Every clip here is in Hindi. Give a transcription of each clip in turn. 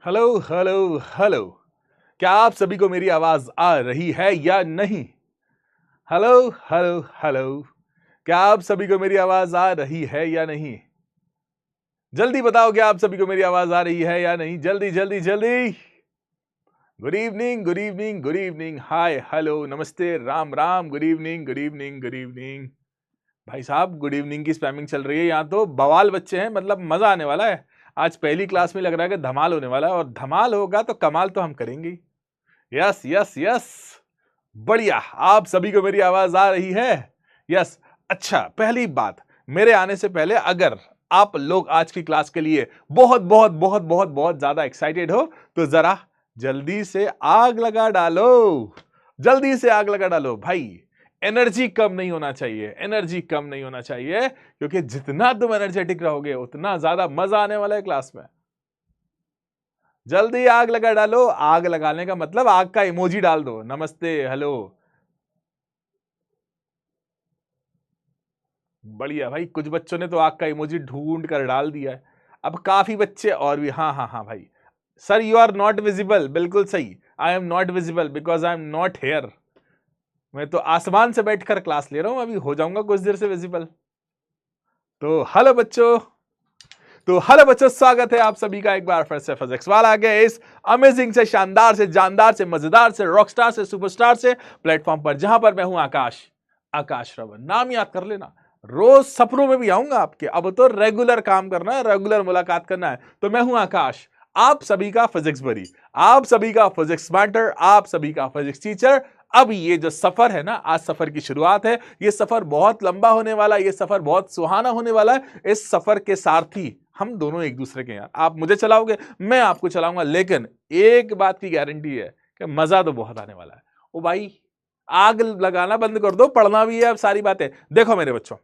Hello hello hello. क्या आप सभी को मेरी आवाज आ रही है या नहीं? Hello hello hello. क्या आप सभी को मेरी आवाज आ रही है या नहीं? जल्दी बताओ, क्या आप सभी को मेरी आवाज आ रही है या नहीं? जल्दी जल्दी जल्दी। Good evening good evening good evening, hi hello नमस्ते राम राम, good evening good evening good evening. भाई साहब, गुड इवनिंग की स्पैमिंग चल रही है यहाँ तो। बवाल बच्चे हैं, मतलब मजा आने वाला है। आज पहली क्लास में लग रहा है कि धमाल होने वाला है, और धमाल होगा तो कमाल तो हम करेंगे ही। Yes yes yes. बढ़िया, आप सभी को मेरी आवाज आ रही है? यस। अच्छा, पहली बात, मेरे आने से पहले अगर आप लोग आज की क्लास के लिए बहुत बहुत बहुत बहुत बहुत ज्यादा एक्साइटेड हो तो जरा जल्दी से आग लगा डालो। जल्दी से आग लगा डालो भाई। एनर्जी कम नहीं होना चाहिए, एनर्जी कम नहीं होना चाहिए, क्योंकि जितना तुम एनर्जेटिक रहोगे उतना ज्यादा मजा आने वाला है क्लास में। जल्दी आग लगा डालो। आग लगाने का मतलब आग का इमोजी डाल दो, नमस्ते हेलो। बढ़िया भाई, कुछ बच्चों ने तो आग का इमोजी ढूंढ कर डाल दिया है। अब काफी बच्चे और भी, हाँ हाँ हाँ भाई। Sir you are not visible, बिल्कुल सही। I am not visible because I am not here. मैं तो आसमान से बैठकर क्लास ले रहा हूं, अभी हो जाऊंगा कुछ देर से विजिबल। तो हेलो बच्चों, स्वागत है आप सभी का एक बार फिर से फिजिक्स वाला आगे इस अमेजिंग से, शानदार से, जानदार से, मजेदार से, रॉकस्टार से, सुपरस्टार से प्लेटफॉर्म पर, जहां पर मैं हूं आकाश। आकाश श्रवण नाम याद कर लेना। रोज सपनों में भी आऊंगा आपके, अब तो रेगुलर काम करना है, रेगुलर मुलाकात करना है। तो मैं हूं आकाश, आप सभी का फिजिक्स बरी, आप सभी का फिजिक्स मैटर, आप सभी का फिजिक्स टीचर। अब ये जो सफर है ना, आज सफर की शुरुआत है। ये सफर बहुत लंबा होने वाला है, ये सफर बहुत सुहाना होने वाला है। इस सफर के सारथी हम दोनों एक दूसरे के हैं। आप मुझे चलाओगे, मैं आपको चलाऊंगा, लेकिन एक बात की गारंटी है कि मजा तो बहुत आने वाला है। ओ भाई, आग लगाना बंद कर दो, पढ़ना भी है अब सारी बातें। देखो मेरे बच्चों,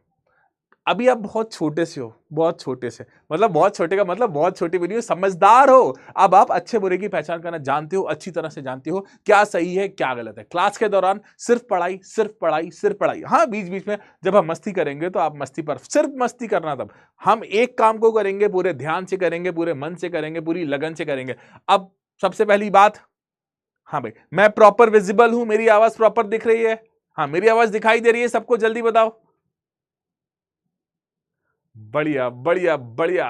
अभी आप बहुत छोटे से हो, बहुत छोटे से, मतलब बहुत छोटे का मतलब बहुत छोटे भी नहीं हो, समझदार हो। अब आप अच्छे बुरे की पहचान करना जानते हो, अच्छी तरह से जानते हो क्या सही है क्या गलत है। क्लास के दौरान सिर्फ पढ़ाई सिर्फ पढ़ाई सिर्फ पढ़ाई। हाँ, बीच बीच में जब हम मस्ती करेंगे तो आप मस्ती पर, सिर्फ मस्ती करना। तब हम एक काम को करेंगे, पूरे ध्यान से करेंगे, पूरे मन से करेंगे, पूरी लगन से करेंगे। अब सबसे पहली बात, हाँ भाई, मैं प्रॉपर विजिबल हूं, मेरी आवाज प्रॉपर दिख रही है? हाँ, मेरी आवाज दिखाई दे रही है सबको? जल्दी बताओ। बढ़िया बढ़िया बढ़िया।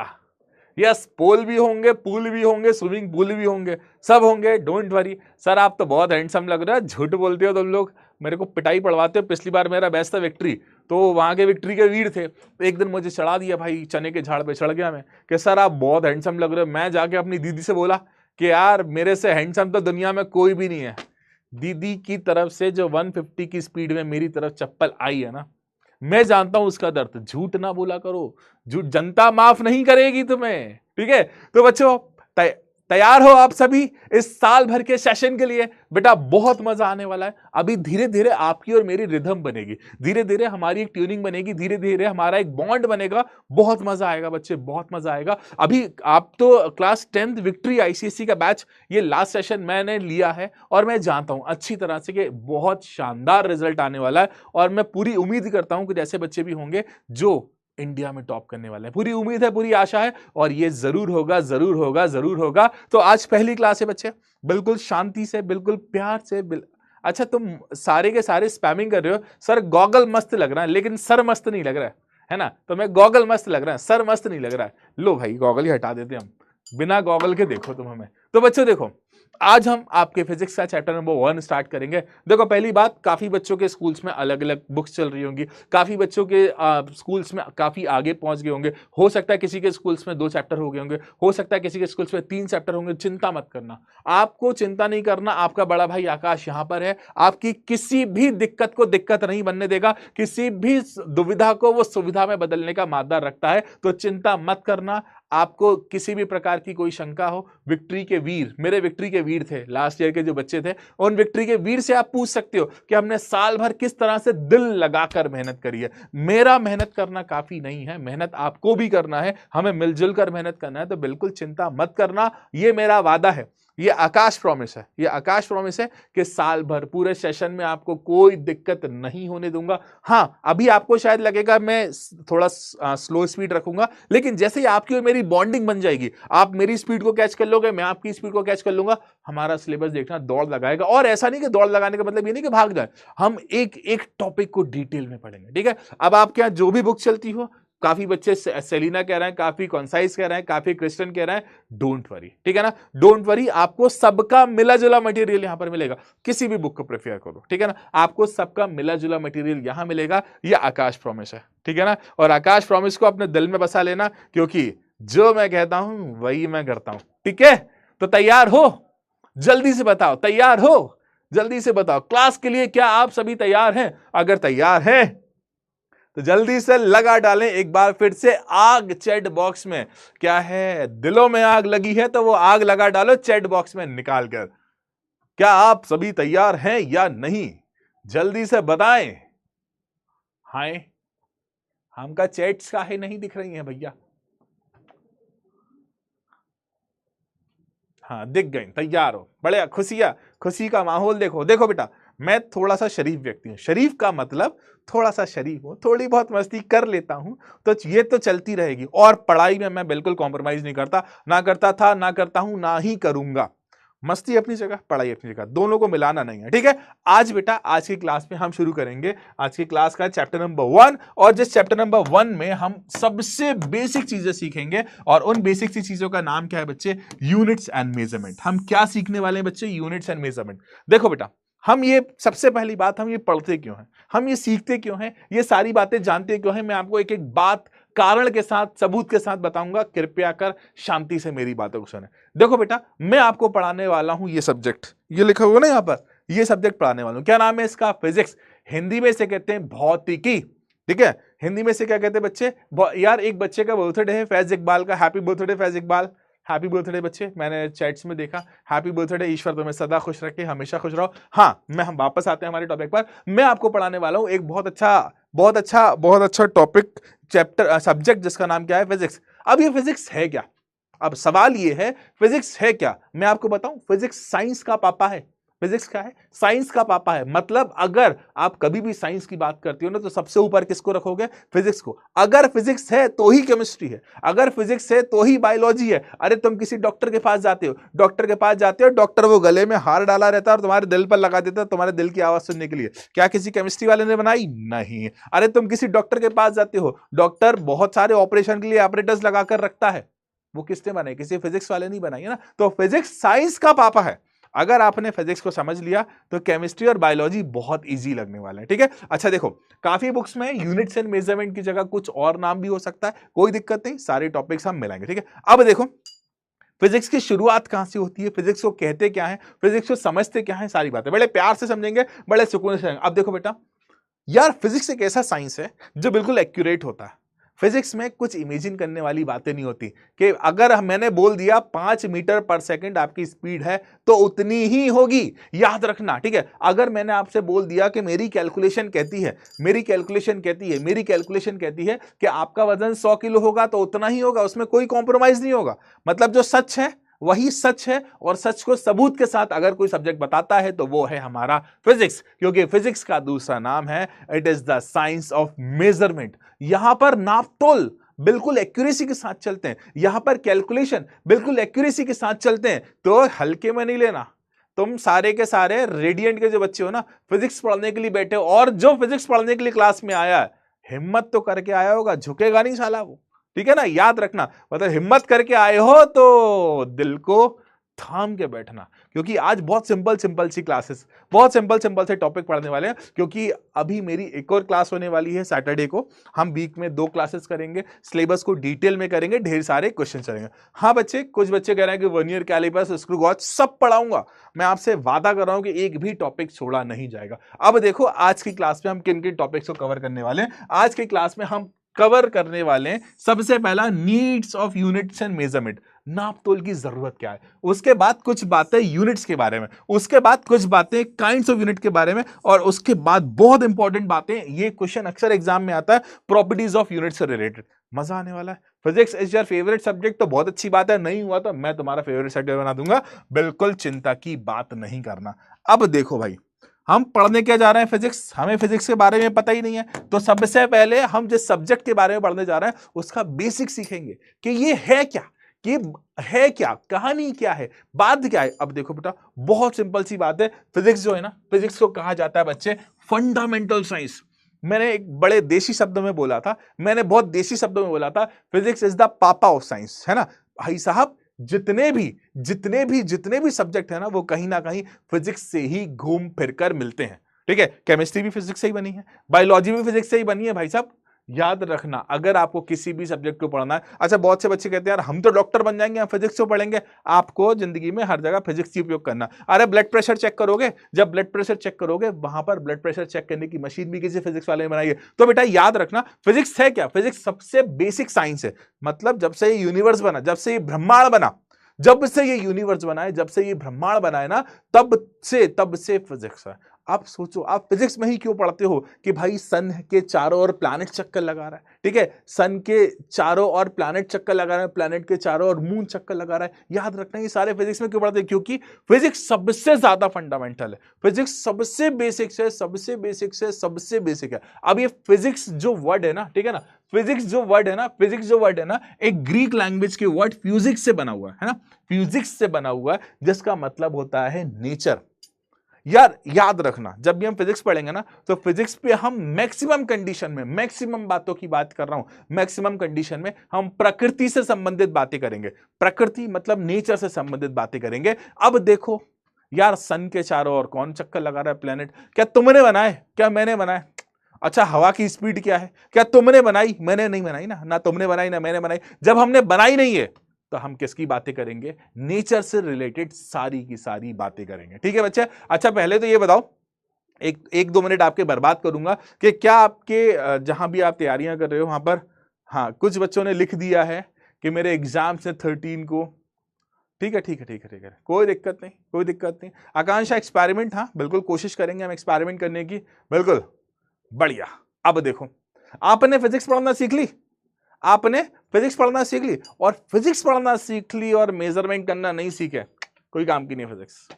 यस, पोल भी होंगे, पूल भी होंगे, स्विमिंग पूल भी होंगे, सब होंगे, डोंट वरी। सर आप तो बहुत हैंडसम लग रहा है, झूठ बोलते हो तुम लोग, मेरे को पिटाई पड़वाते हो। पिछली बार मेरा बैच था विक्ट्री, तो वहां के विक्ट्री के वीर थे, एक दिन मुझे चढ़ा दिया भाई, चने के झाड़ पे चढ़ गया मैं कि सर आप बहुत हैंडसम लग रहे हो। मैं जाके अपनी दीदी से बोला कि यार मेरे से हैंडसम तो दुनिया में कोई भी नहीं है। दीदी की तरफ से जो 150 की स्पीड में मेरी तरफ चप्पल आई है ना, मैं जानता हूं उसका दर्द। झूठ ना बोला करो, झूठ जनता माफ नहीं करेगी तुम्हें, ठीक है? तो बच्चों, तैयार हो आप सभी इस साल भर के सेशन के लिए? बेटा बहुत मजा आने वाला है। अभी धीरे धीरे आपकी और मेरी रिदम बनेगी, धीरे धीरे हमारी एक ट्यूनिंग बनेगी, धीरे धीरे हमारा एक बॉन्ड बनेगा। बहुत मजा आएगा बच्चे, बहुत मजा आएगा। अभी आप तो क्लास 10th विक्ट्री आईसीएससी का बैच, ये लास्ट सेशन मैंने लिया है, और मैं जानता हूं अच्छी तरह से कि बहुत शानदार रिजल्ट आने वाला है। और मैं पूरी उम्मीद करता हूं कि ऐसे बच्चे भी होंगे जो इंडिया में टॉप करने वाले हैं। पूरी उम्मीद है, पूरी आशा है, और ये जरूर होगा, जरूर होगा, जरूर होगा। तो आज पहली क्लास है बच्चे, बिल्कुल शांति से, बिल्कुल प्यार से। अच्छा, तुम सारे के सारे स्पैमिंग कर रहे हो, सर गॉगल मस्त लग रहा है, लेकिन सर मस्त नहीं लग रहा है ना? तो मैं गॉगल मस्त लग रहा है, सर मस्त नहीं लग रहा है। लो भाई, गॉगल ही हटा देते हम, बिना गॉगल के देखो तुम हमें। तो बच्चों देखो, आज हम आपके फिजिक्स का चैप्टर नंबर 1 स्टार्ट करेंगे। देखो पहली बात, काफी बच्चों के स्कूल्स में अलग अलग बुक्स चल रही होंगी, काफी बच्चों के स्कूल्स में काफी आगे पहुंच गए होंगे। हो सकता है किसी के स्कूल्स में 2 चैप्टर हो गए होंगे, हो सकता है किसी के स्कूल्स में 3 चैप्टर होंगे। चिंता मत करना, आपको चिंता नहीं करना। आपका बड़ा भाई आकाश यहां पर है, आपकी किसी भी दिक्कत को दिक्कत नहीं बनने देगा, किसी भी दुविधा को वो सुविधा में बदलने का मादा रखता है। तो चिंता मत करना। आपको किसी भी प्रकार की कोई शंका हो, विक्ट्री के वीर, मेरे विक्ट्री के वीर थे लास्ट ईयर के जो बच्चे थे, उन विक्ट्री के वीर से आप पूछ सकते हो कि हमने साल भर किस तरह से दिल लगाकर मेहनत करी है। मेरा मेहनत करना काफी नहीं है, मेहनत आपको भी करना है, हमें मिलजुल कर मेहनत करना है। तो बिल्कुल चिंता मत करना, ये मेरा वादा है। ये आकाश प्रॉमिस है, ये आकाश प्रॉमिस है कि साल भर पूरे सेशन में आपको कोई दिक्कत नहीं होने दूंगा। हाँ, अभी आपको शायद लगेगा मैं थोड़ा स्लो स्पीड रखूंगा, लेकिन जैसे ही आपकी और मेरी बॉन्डिंग बन जाएगी, आप मेरी स्पीड को कैच कर लोगे, मैं आपकी स्पीड को कैच कर लूंगा, हमारा सिलेबस देखना दौड़ लगाएगा। और ऐसा नहीं कि दौड़ लगाने का मतलब ये नहीं कि भाग जाए, हम एक एक टॉपिक को डिटेल में पढ़ेंगे, ठीक है। अब आपके यहाँ जो भी बुक चलती हो, काफी बच्चे सेलिना कह रहे हैं, काफी कॉन्साइज कह रहे हैं, काफी क्रिस्टन कह रहे हैं, डोंट वरी, ठीक है ना, डोंट वरी, आपको सबका मिला जुला मटेरियल यहां पर मिलेगा। किसी भी बुक को प्रेफर करो, ठीक है ना, आपको सबका मिला जुला मटेरियल यहां मिलेगा। यह आकाश प्रॉमिस है, ठीक है ना। और आकाश प्रॉमिस को अपने दिल में बसा लेना, क्योंकि जो मैं कहता हूं वही मैं करता हूं, ठीक है। तो तैयार हो? जल्दी से बताओ, तैयार हो? जल्दी से बताओ, क्लास के लिए क्या आप सभी तैयार हैं? अगर तैयार हैं तो जल्दी से लगा डालें एक बार फिर से आग चैट बॉक्स में। क्या है, दिलों में आग लगी है तो वो आग लगा डालो चैट बॉक्स में निकाल कर। क्या आप सभी तैयार हैं या नहीं? जल्दी से बताएं। हाय, हमका चैट्स काहे नहीं दिख रही हैं भैया? हाँ, दिख गई, तैयार हो, बढ़िया, खुशी का माहौल देखो। देखो बेटा, मैं थोड़ा सा शरीफ व्यक्ति हूं। शरीफ का मतलब थोड़ा सा शरीफ हूं, थोड़ी बहुत मस्ती कर लेता हूं, तो ये तो चलती रहेगी। और पढ़ाई में मैं बिल्कुल कॉम्प्रोमाइज नहीं करता, ना करता था, ना करता हूं, ना ही करूंगा। मस्ती अपनी जगह, पढ़ाई अपनी जगह, दोनों को मिलाना नहीं है, ठीक है। आज बेटा, आज की क्लास में हम शुरू करेंगे। आज की क्लास का चैप्टर नंबर 1, और जिस चैप्टर नंबर 1 में हम सबसे बेसिक चीजें सीखेंगे, और उन बेसिक सी चीजों का नाम क्या है बच्चे? Units and measurement. हम क्या सीखने वाले हैं बच्चे? Units and measurement. देखो बेटा, हम ये सबसे पहली बात, हम ये पढ़ते क्यों हैं, हम ये सीखते क्यों हैं, ये सारी बातें जानते क्यों हैं, मैं आपको एक एक बात कारण के साथ, सबूत के साथ बताऊंगा। कृपया कर शांति से मेरी बातों को सुने। देखो बेटा, मैं आपको पढ़ाने वाला हूं ये सब्जेक्ट, ये लिखा हुआ ना यहां पर, ये सब्जेक्ट पढ़ाने वाला हूं। क्या नाम है इसका? फिजिक्स। हिंदी में से कहते हैं भौतिकी, ठीक है। हिंदी में से क्या कहते हैं बच्चे? यार, एक बच्चे का बर्थडे है, फैज इकबाल का। Happy birthday Faiz Iqbal, happy birthday बच्चे। मैंने चैट्स में देखा, हैप्पी बर्थडे, ईश्वर तुम्हें सदा खुश रखे, हमेशा खुश रहो। हाँ, हम वापस आते हैं हमारे टॉपिक पर। मैं आपको पढ़ाने वाला हूं एक बहुत अच्छा टॉपिक, चैप्टर, सब्जेक्ट, जिसका नाम क्या है? फिजिक्स। अब ये फिजिक्स है क्या? अब सवाल ये है, फिजिक्स है क्या? मैं आपको बताऊं, फिजिक्स साइंस का पापा है। फिजिक्स क्या है? साइंस का पापा है। मतलब अगर आप कभी भी साइंस की बात करते हो ना, तो सबसे ऊपर किसको रखोगे? फिजिक्स को। अगर फिजिक्स है तो ही केमिस्ट्री है, अगर फिजिक्स है तो ही बायोलॉजी है। अरे तुम किसी डॉक्टर के पास जाते हो, डॉक्टर वो गले में हार डाला रहता है और तुम्हारे दिल पर लगा देता है, तुम्हारे दिल की आवाज सुनने के लिए। क्या किसी केमिस्ट्री वाले ने बनाई? नहीं। अरे तुम किसी डॉक्टर के पास जाते हो, डॉक्टर बहुत सारे ऑपरेशन के लिए ऑपरेटर्स लगाकर रखता है, वो किसने बनाई? किसी फिजिक्स वाले नहीं बनाई है ना। तो फिजिक्स साइंस का पापा है। अगर आपने फिजिक्स को समझ लिया तो केमिस्ट्री और बायोलॉजी बहुत इजी लगने वाला है, ठीक है। अच्छा देखो, काफी बुक्स में यूनिट्स एंड मेजरमेंट की जगह कुछ और नाम भी हो सकता है, कोई दिक्कत नहीं, सारे टॉपिक्स हम मिलाएंगे, ठीक है। अब देखो, फिजिक्स की शुरुआत कहां से होती है, फिजिक्स को कहते क्या है, फिजिक्स को समझते क्या है, सारी बातें बड़े प्यार से समझेंगे, बड़े सुकून से समझेंगे। अब देखो बेटा, यार फिजिक्स एक ऐसा साइंस है जो बिल्कुल एक्यूरेट होता है। फिजिक्स में कुछ इमेजिन करने वाली बातें नहीं होती कि अगर मैंने बोल दिया 5 मीटर पर सेकंड आपकी स्पीड है तो उतनी ही होगी, याद रखना, ठीक है। अगर मैंने आपसे बोल दिया कि मेरी कैलकुलेशन कहती है कि आपका वजन 100 किलो होगा तो उतना ही होगा, उसमें कोई कॉम्प्रोमाइज नहीं होगा। मतलब जो सच है वही सच है, और सच को सबूत के साथ अगर कोई सब्जेक्ट बताता है तो वो है हमारा फिजिक्स, क्योंकि फिजिक्स का दूसरा नाम है, it is the science of measurement. यहां पर नापतोल बिल्कुल एक्यूरेसी के साथ चलते हैं, यहां पर कैलकुलेशन बिल्कुल एक्यूरेसी के साथ चलते हैं, तो हल्के में नहीं लेना। तुम सारे के सारे रेडियंट के जो बच्चे हो ना, फिजिक्स पढ़ने के लिए बैठे हो, और जो फिजिक्स पढ़ने के लिए क्लास में आया है, हिम्मत तो करके आया होगा, झुकेगा नहीं साला वो, ठीक है ना, याद रखना। मतलब हिम्मत करके आए हो तो दिल को थाम के बैठना, क्योंकि आज बहुत सिंपल सी क्लासेस, बहुत सिंपल से टॉपिक पढ़ने वाले हैं। क्योंकि अभी मेरी एक और क्लास होने वाली है सैटरडे को, हम वीक में 2 क्लासेस करेंगे, सिलेबस को डिटेल में करेंगे, ढेर सारे क्वेश्चन चलेंगे। हाँ बच्चे, कुछ बच्चे कह रहे हैं कि वर्नियर कैलिपर्स, स्क्रू गॉज सब पढ़ाऊंगा, मैं आपसे वादा कर रहा हूं कि एक भी टॉपिक छोड़ा नहीं जाएगा। अब देखो, आज की क्लास में हम किन किन टॉपिक्स को कवर करने वाले हैं। आज की क्लास में हम कवर करने वाले हैं सबसे पहला needs of units and measurement. नाप तोल की जरूरत क्या है, उसके बाद कुछ बातें यूनिट्स के बारे में, उसके बाद कुछ बातें काइंड्स ऑफ यूनिट के बारे में, और उसके बाद बहुत इंपॉर्टेंट बातें, ये क्वेश्चन अक्सर एग्जाम में आता है, प्रॉपर्टीज ऑफ यूनिट से रिलेटेड। मजा आने वाला है। Physics is your favourite subject तो बहुत अच्छी बात है, नहीं हुआ तो मैं तुम्हारा फेवरेट सब्जेक्ट बना दूंगा, बिल्कुल चिंता की बात नहीं करना। अब देखो भाई, हम पढ़ने क्या जा रहे हैं, फिजिक्स, हमें फिजिक्स के बारे में पता ही नहीं है, तो सबसे पहले हम जिस सब्जेक्ट के बारे में पढ़ने जा रहे हैं उसका बेसिक सीखेंगे कि ये है क्या, कि है क्या, कहानी क्या है, बात क्या है। अब देखो बेटा, बहुत सिंपल सी बात है, फिजिक्स जो है ना, फिजिक्स को कहा जाता है बच्चे फंडामेंटल साइंस। मैंने एक बड़े देशी शब्दों में बोला था, मैंने बहुत देशी शब्दों में बोला था, फिजिक्स इज द पापा ऑफ साइंस, है ना भाई साहब। जितने भी सब्जेक्ट है ना, वो कहीं ना कहीं फिजिक्स से ही घूम फिर कर मिलते हैं, ठीक है। केमिस्ट्री भी फिजिक्स से ही बनी है, बायोलॉजी भी फिजिक्स से ही बनी है भाई साहब, याद रखना। अगर आपको किसी भी सब्जेक्ट को पढ़ना है, अच्छा बहुत से बच्चे कहते हैं यार हम तो डॉक्टर बन जाएंगे, हम फिजिक्स क्यों पढ़ेंगे। आपको जिंदगी में हर जगह फिजिक्स की उपयोग करना। अरे ब्लड प्रेशर चेक करोगे, जब ब्लड प्रेशर चेक करोगे, वहां पर ब्लड प्रेशर चेक करने की मशीन भी किसी फिजिक्स वाले ने बनाई है। तो बेटा याद रखना, फिजिक्स है क्या, फिजिक्स सबसे बेसिक साइंस है। मतलब जब से ये यूनिवर्स बना, जब से ये ब्रह्मांड बना, जब से ये यूनिवर्स बना है, जब से ये ब्रह्मांड बना है ना, तब से फिजिक्स है। आप सोचो, आप फिजिक्स में ही क्यों पढ़ते हो कि भाई सन के चारों ओर प्लैनेट चक्कर लगा रहा है, ठीक है, सन के चारों ओर प्लैनेट चक्कर लगा रहा है, प्लैनेट के चारों ओर मून चक्कर लगा रहा है। याद रखना, ये सारे फिजिक्स में क्यों पढ़ते हैं, क्योंकि फिजिक्स सबसे ज्यादा फंडामेंटल है, फिजिक्स सबसे बेसिक है, सबसे बेसिक है, सबसे बेसिक है। अब ये फिजिक्स जो वर्ड है ना, ठीक है ना, फिजिक्स जो वर्ड है ना, एक ग्रीक लैंग्वेज के वर्ड फ्यूजिक्स से बना हुआ है ना, फ्यूजिक्स से बना हुआ है, जिसका मतलब होता है नेचर। यार याद रखना, जब भी हम फिजिक्स पढ़ेंगे ना, तो फिजिक्स पे हम मैक्सिमम कंडीशन में, मैक्सिमम बातों की बात कर रहा हूं, मैक्सिमम कंडीशन में हम प्रकृति से संबंधित बातें करेंगे, प्रकृति मतलब नेचर से संबंधित बातें करेंगे। अब देखो यार, सन के चारों ओर कौन चक्कर लगा रहा है, प्लेनेट, क्या तुमने बनाए, क्या मैंने बनाया। अच्छा, हवा की स्पीड क्या है, क्या तुमने बनाई, मैंने नहीं बनाई ना तुमने बनाई ना मैंने बनाई। जब हमने बनाई नहीं है तो हम किसकी बातें करेंगे, नेचर से रिलेटेड सारी की सारी बातें करेंगे, ठीक है बच्चे। अच्छा पहले तो ये बताओ, एक दो मिनट आपके बर्बाद करूंगा कि क्या आपके जहां भी आप तैयारियां कर रहे हो वहां पर, हाँ कुछ बच्चों ने लिख दिया है कि मेरे एग्जाम से 13 को, ठीक है, कोई दिक्कत नहीं, कोई दिक्कत नहीं। आकांक्षा एक्सपेरिमेंट, हाँ बिल्कुल कोशिश करेंगे हम एक्सपेरिमेंट करने की, बिल्कुल बढ़िया। अब देखो, आपने फिजिक्स पढ़ना सीख ली, आपने फिजिक्स पढ़ना सीख ली, और फिजिक्स पढ़ना सीख ली और मेजरमेंट करना नहीं सीखे, कोई काम की नहीं फिजिक्स।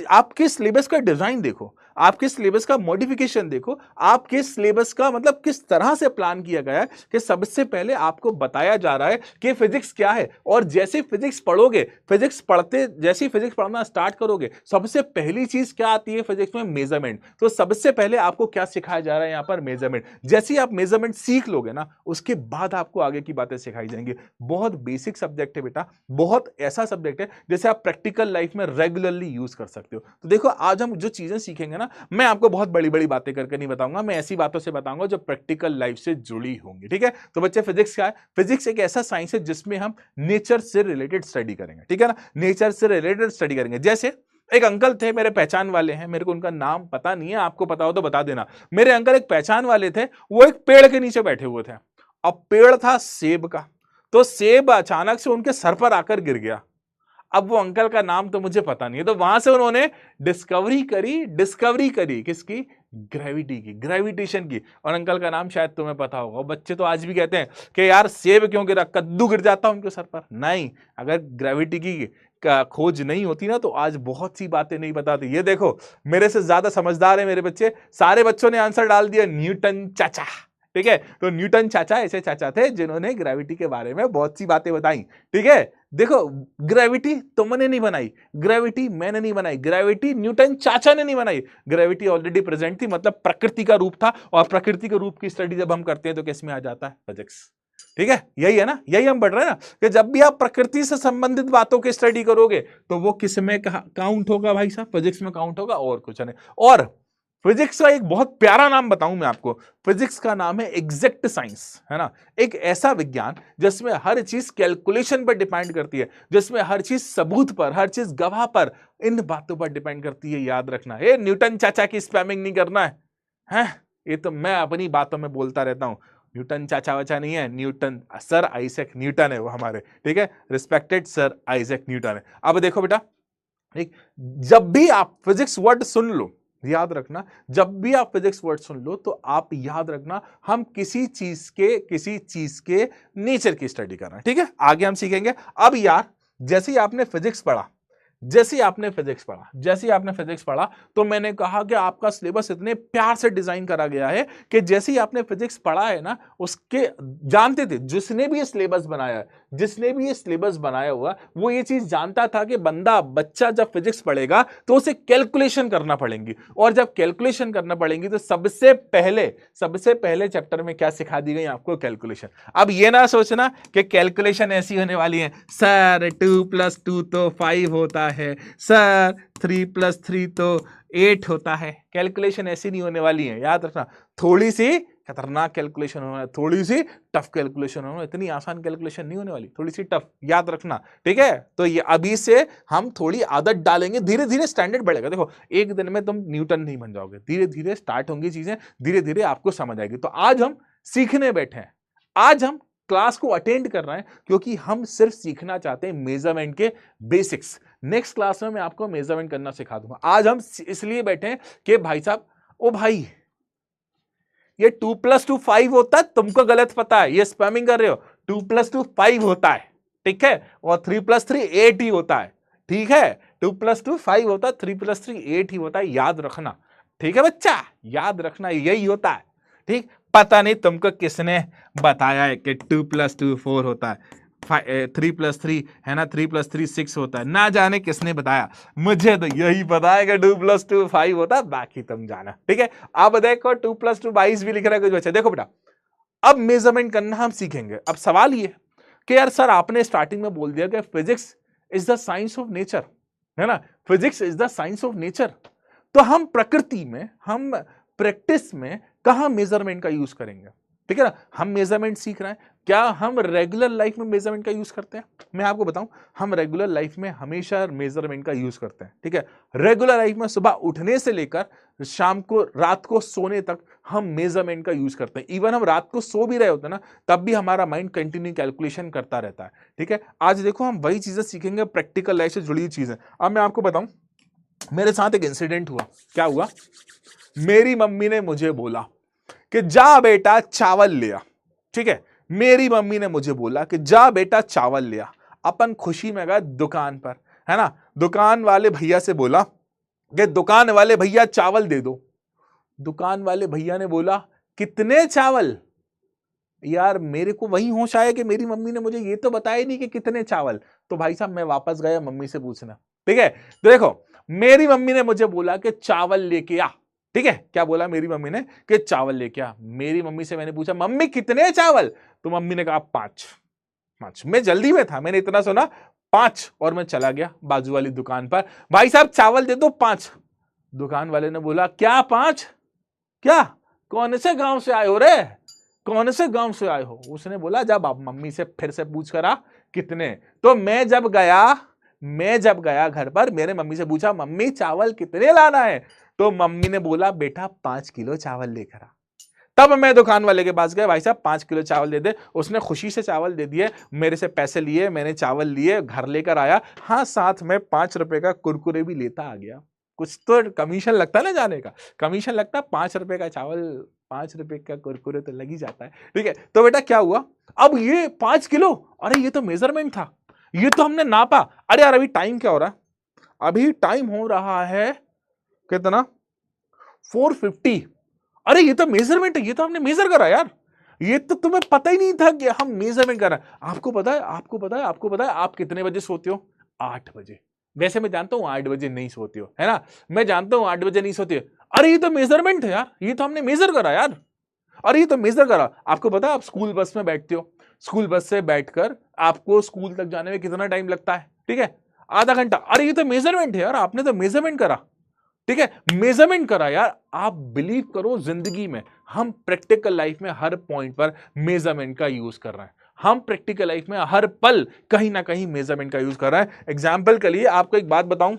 आपके सिलेबस का डिजाइन देखो, आपके सिलेबस का मॉडिफिकेशन देखो, आपके सिलेबस का मतलब किस तरह से प्लान किया गया है कि सबसे पहले आपको बताया जा रहा है कि फिजिक्स क्या है। और जैसे फिजिक्स पढ़ोगे, जैसे फिजिक्स पढ़ना स्टार्ट करोगे, सबसे पहली चीज क्या आती है फिजिक्स में, मेजरमेंट। तो सबसे पहले आपको क्या सिखाया जा रहा है यहां पर, मेजरमेंट। जैसे ही आप मेजरमेंट सीख लोगे ना, उसके बाद आपको आगे की बातें सिखाई जाएंगी। बहुत बेसिक सब्जेक्ट है बेटा, बहुत ऐसा सब्जेक्ट है जैसे आप प्रैक्टिकल लाइफ में रेगुलरली यूज कर सकते हो। तो देखो, आज हम जो चीजें सीखेंगे ना, मैं आपको बहुत बड़ी बड़ी बातें करके नहीं बताऊंगा, मैं ऐसी बातों से बताऊंगा जो प्रैक्टिकल लाइफ से जुड़ी होंगी, ठीक है। तो बच्चे, फिजिक्स क्या है, फिजिक्स एक ऐसा साइंस है जिसमें हम नेचर से रिलेटेड स्टडी करेंगे, ठीक है ना, नेचर से रिलेटेड स्टडी करेंगे। जैसे एक अंकल थे, मेरे पहचान वाले हैं, मेरे को उनका नाम पता नहीं है, आपको पता हो तो बता देना। मेरे अंकल एक पहचान वाले थे, वो एक पेड़ के नीचे बैठे हुए थे। अब पेड़ था सेब का, तो सेब अचानक से उनके सर पर आकर गिर गया। अब वो अंकल का नाम तो मुझे पता नहीं है, तो वहां से उन्होंने डिस्कवरी करी किसकी, ग्रेविटी की, ग्रेविटेशन की। और अंकल का नाम शायद तुम्हें पता होगा। बच्चे तो आज भी कहते हैं कि यार सेब क्यों गिरा, कद्दू गिर जाता उनके सर पर। नहीं, अगर ग्रेविटी की खोज नहीं होती ना, तो आज बहुत सी बातें नहीं बताती। ये देखो, मेरे से ज्यादा समझदार है मेरे बच्चे, सारे बच्चों ने आंसर डाल दिया, न्यूटन चाचा, ठीक है। तो न्यूटन चाचा ऐसे चाचा थे जिन्होंने ग्रेविटी के बारे में बहुत सी बातें बताई, ठीक है। देखो, ग्रेविटी तुमने नहीं बनाई, ग्रेविटी मैंने नहीं बनाई, ग्रेविटी न्यूटन चाचा ने नहीं बनाई, ग्रेविटी ऑलरेडी प्रेजेंट थी, मतलब प्रकृति का रूप था। और प्रकृति के रूप की स्टडी जब हम करते हैं तो किस में आ जाता है, फिजिक्स, ठीक है। यही है ना, यही हम पढ़ रहे हैं ना, कि जब भी आप प्रकृति से संबंधित बातों की स्टडी करोगे तो वो किस में काउंट होगा भाई साहब, फिजिक्स में काउंट होगा, और कुछ नहीं। और फिजिक्स का एक बहुत प्यारा नाम बताऊं मैं आपको, फिजिक्स का नाम है एग्जैक्ट साइंस, है ना। एक ऐसा विज्ञान जिसमें हर चीज कैलकुलेशन पर डिपेंड करती है, जिसमें हर चीज सबूत पर, हर चीज गवाह पर, इन बातों पर डिपेंड करती है। याद रखना, ये न्यूटन चाचा की स्पैमिंग नहीं करना है, हैं? ये तो मैं अपनी बातों में बोलता रहता हूं। न्यूटन चाचा वाचा नहीं है, न्यूटन सर आइजैक न्यूटन है वो हमारे, ठीक है, रिस्पेक्टेड सर आइजैक न्यूटन है। अब देखो बेटा, ठीक, जब भी आप फिजिक्स वर्ड सुन लो, याद रखना, जब भी आप फिजिक्स वर्ड सुन लो तो आप याद रखना हम किसी चीज के नेचर की स्टडी कर रहे हैं, ठीक है। आगे हम सीखेंगे। अब यार जैसे ही आपने फिजिक्स पढ़ा, जैसे ही आपने फिजिक्स पढ़ा तो मैंने कहा कि आपका सिलेबस इतने प्यार से डिजाइन करा गया है कि जैसे ही आपने फिजिक्स पढ़ा है ना, उसके जानते थे जिसने भी ये सिलेबस बनाया है, जिसने भी ये सिलेबस बनाया हुआ, वो ये चीज जानता था कि बच्चा जब फिजिक्स पढ़ेगा तो उसे कैलकुलेशन करना पड़ेंगी, और जब कैलकुलेशन करना पड़ेंगी तो सबसे पहले चैप्टर में क्या सिखा दी गई आपको? कैलकुलेशन। अब ये ना सोचना कि कैलकुलेशन ऐसी होने वाली है, सर 2 + 2 तो 5 होता है, सर 3 + 3 तो 8 होता है। कैलकुलेशन ऐसी नहीं होने वाली है, याद रखना। थोड़ी सी खतरनाक कैलकुलेशन होना है, थोड़ी सी टफ कैलकुलेशन होना, इतनी आसान कैलकुलेशन नहीं होने वाली, थोड़ी सी टफ, याद रखना, ठीक है। तो ये अभी से हम थोड़ी आदत डालेंगे, धीरे धीरे स्टैंडर्ड बढ़ेगा। देखो एक दिन में तुम न्यूटन नहीं बन जाओगे, धीरे धीरे स्टार्ट होंगी चीजें, धीरे धीरे आपको समझ आएगी। तो आज हम सीखने बैठे हैं, आज हम क्लास को अटेंड कर रहे हैं क्योंकि हम सिर्फ सीखना चाहते हैं मेजरमेंट के बेसिक्स। नेक्स्ट क्लास में मैं आपको मेजरमेंट करना सिखा दूंगा। आज हम इसलिए बैठे हैं कि भाई साहब, ओ भाई ये 2 + 2 5 होता है, तुमको गलत पता है, ये स्पैमिंग कर रहे हो। 2 + 2 5 होता है, ठीक है, और 3 + 3 8 ही होता है, ठीक है। 2 + 2 5 होता है, 3 + 3 8 ही होता है, याद रखना, ठीक है बच्चा, याद रखना, यही होता है, ठीक। पता नहीं तुमको किसने बताया है कि 2 + 2 4 होता है, 3 + 3 है ना, 3 + 3 6 होता है, ना जाने किसने बताया, मुझे तो यही पता है कि 2 + 2 5 होता है, बाकी तुम जाना, ठीक है। अब देखो 2 + 2 22 भी लिख रहा है कुछ बच्चा। देखो बेटा, अब मेजरमेंट करना हम सीखेंगे। अब सवाल ये कि यार सर आपने स्टार्टिंग में बोल दिया कि physics is the science of nature, है ना, physics is the science of nature, तो हम प्रकृति में, हम प्रैक्टिस में कहां मेजरमेंट का यूज करेंगे, ठीक है ना। हम मेजरमेंट सीख रहे हैं, क्या हम रेगुलर लाइफ में मेजरमेंट का यूज करते हैं? मैं आपको बताऊं, हम रेगुलर लाइफ में हमेशा मेजरमेंट का यूज करते हैं, ठीक है। रेगुलर लाइफ में सुबह उठने से लेकर शाम को, रात को सोने तक हम मेजरमेंट का यूज करते हैं। इवन हम रात को सो भी रहे होते हैं ना, तब भी हमारा माइंड कंटिन्यू कैलकुलेशन करता रहता है, ठीक है। आज देखो हम वही चीजें सीखेंगे, प्रैक्टिकल लाइफ से जुड़ी हुई चीजें। अब मैं आपको बताऊं, मेरे साथ एक इंसिडेंट हुआ। क्या हुआ? मेरी मम्मी ने मुझे बोला कि जा बेटा चावल ले आ, ठीक है। मेरी मम्मी ने मुझे बोला कि जा बेटा चावल ले आ। अपन खुशी में गए दुकान पर, है ना, दुकान वाले भैया से बोला कि दुकान वाले भैया चावल दे दो। दुकान वाले भैया ने बोला कितने चावल? यार मेरे को वही होश आया कि मेरी मम्मी ने मुझे ये तो बताया नहीं कि कितने चावल। तो भाई साहब मैं वापस गया मम्मी से पूछना, ठीक है। तो देखो मेरी मम्मी ने मुझे बोला कि चावल लेके आ, ठीक है। क्या बोला मेरी मम्मी ने? कि चावल लेके आ। मेरी मम्मी से मैंने पूछा मम्मी कितने चावल? तो मम्मी ने कहा 5। मैं जल्दी में था, मैंने इतना सुना 5, और मैं चला गया बाजू वाली दुकान पर, भाई साहब चावल दे दो 5। दुकान वाले ने बोला क्या 5? क्या, कौन से गांव से आए हो रे, कौन से गांव से आए हो? उसने बोला जब आप मम्मी से फिर से पूछ कर आ कितने। तो मैं जब गया घर पर, मेरे मम्मी से पूछा मम्मी चावल कितने लाना है? तो मम्मी ने बोला बेटा 5 किलो चावल लेकर आ। तब मैं दुकान वाले के पास गया, भाई साहब 5 किलो चावल दे दे। उसने खुशी से चावल दे दिए, मेरे से पैसे लिए, मैंने चावल लिए, घर लेकर आया। हाँ, साथ में 5 रुपए का कुरकुरे भी लेता आ गया। कुछ तो कमीशन लगता है ना, जाने का कमीशन लगता है, 5 रुपए का चावल 5 रुपए का कुरकुरे तो लग ही जाता है, ठीक है। तो बेटा क्या हुआ, अब ये 5 किलो, अरे ये तो मेजरमेंट था, ये तो हमने नापा। अरे यार अभी टाइम क्या हो रहा है? अभी टाइम हो रहा है कितना? 4:50। अरे ये तो मेजरमेंट है, ये तो हमने मेजर करा यार, ये तो तुम्हें पता ही नहीं था कि हम मेजरमेंट कर रहे हैं। आपको पता है आप कितने बजे सोते हो? 8 बजे। वैसे मैं जानता हूं 8 बजे नहीं सोते हो, है ना, मैं जानता हूं 8 बजे नहीं सोते हो। अरे ये तो मेजरमेंट है यार, ये तो हमने मेजर करा यार, अरे ये तो मेजर करा। आपको पता है आप स्कूल बस में बैठते हो, स्कूल बस से बैठकर आपको स्कूल तक जाने में कितना टाइम लगता है? ठीक है, आधा घंटा। अरे ये तो मेजरमेंट है यार, आपने तो मेजरमेंट करा, ठीक है, मेजरमेंट करा यार। आप बिलीव करो जिंदगी में हम प्रैक्टिकल लाइफ में हर पॉइंट पर मेजरमेंट का यूज कर रहे हैं। हम प्रैक्टिकल लाइफ में हर पल कहीं ना कहीं मेजरमेंट का यूज कर रहे हैं। एग्जाम्पल के लिए आपको एक बात बताऊं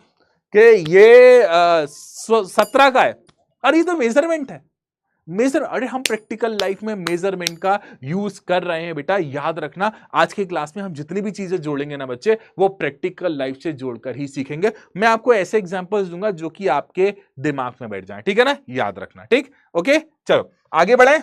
कि ये 17 का है, अरे ये तो मेजरमेंट है, मेजर, अरे हम प्रैक्टिकल लाइफ में मेजरमेंट का यूज कर रहे हैं बेटा, याद रखना। आज की क्लास में हम जितनी भी चीजें जोड़ेंगे ना बच्चे, वो प्रैक्टिकल लाइफ से जोड़कर ही सीखेंगे। मैं आपको ऐसे एग्जांपल्स दूंगा जो कि आपके दिमाग में बैठ जाए, ठीक है ना, याद रखना, ठीक, ओके। चलो आगे बढ़े।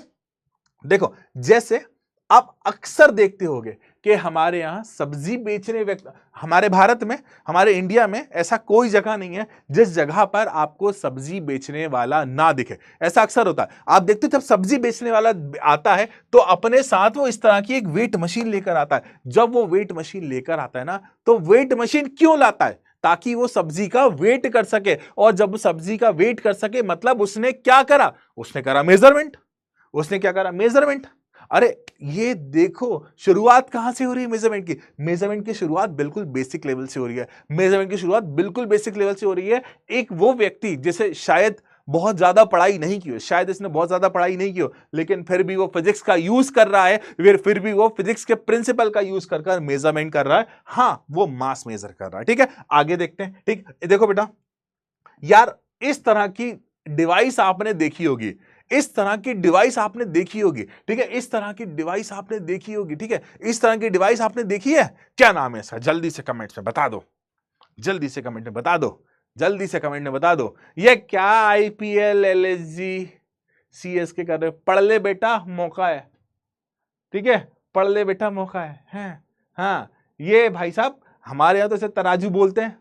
देखो जैसे आप अक्सर देखते होंगे कि हमारे यहां सब्जी बेचने व्यक्ति, हमारे भारत में, हमारे इंडिया में ऐसा कोई जगह नहीं है जिस जगह पर आपको सब्जी बेचने वाला ना दिखे। ऐसा अक्सर होता है, आप देखते हो जब सब्जी बेचने वाला आता है तो अपने साथ वो इस तरह की एक वेट मशीन लेकर आता है। जब वो वेट मशीन लेकर आता है ना, तो वेट मशीन क्यों लाता है? ताकि वो सब्जी का वेट कर सके, और जब सब्जी का वेट कर सके मतलब उसने क्या करा? उसने करा मेजरमेंट। उसने क्या करा? मेजरमेंट। अरे ये देखो शुरुआत कहां से हो रही है मेजरमेंट की? मेजरमेंट की शुरुआत बिल्कुल बेसिक लेवल से हो रही है। मेजरमेंट की शुरुआत बिल्कुल बेसिक लेवल से हो रही है। एक वो व्यक्ति जिसे शायद बहुत ज्यादा पढ़ाई नहीं की हो, शायद इसने बहुत ज्यादा पढ़ाई नहीं की हो, लेकिन फिर भी वो फिजिक्स का यूज कर रहा है, फिर भी वो फिजिक्स के प्रिंसिपल का यूज कर मेजरमेंट कर रहा है। हां, वो मास मेजर कर रहा है, ठीक है। आगे देखते हैं, ठीक। देखो बेटा यार, इस तरह की डिवाइस आपने देखी होगी, इस तरह की डिवाइस आपने देखी होगी, ठीक है, इस तरह की डिवाइस आपने देखी होगी, ठीक है, इस तरह की डिवाइस आपने देखी है। क्या नाम है इसका? जल्दी से कमेंट में बता दो, जल्दी से कमेंट में बता दो, जल्दी से कमेंट में बता दो। ये क्या आईपीएल, एलएसजी, सीएसके कर रहे? पढ़ ले बेटा, मौका है, ठीक है, पढ़ ले बेटा, मौका है। हाँ, ये भाई साहब हमारे यहाँ तो इसे तराजू बोलते हैं,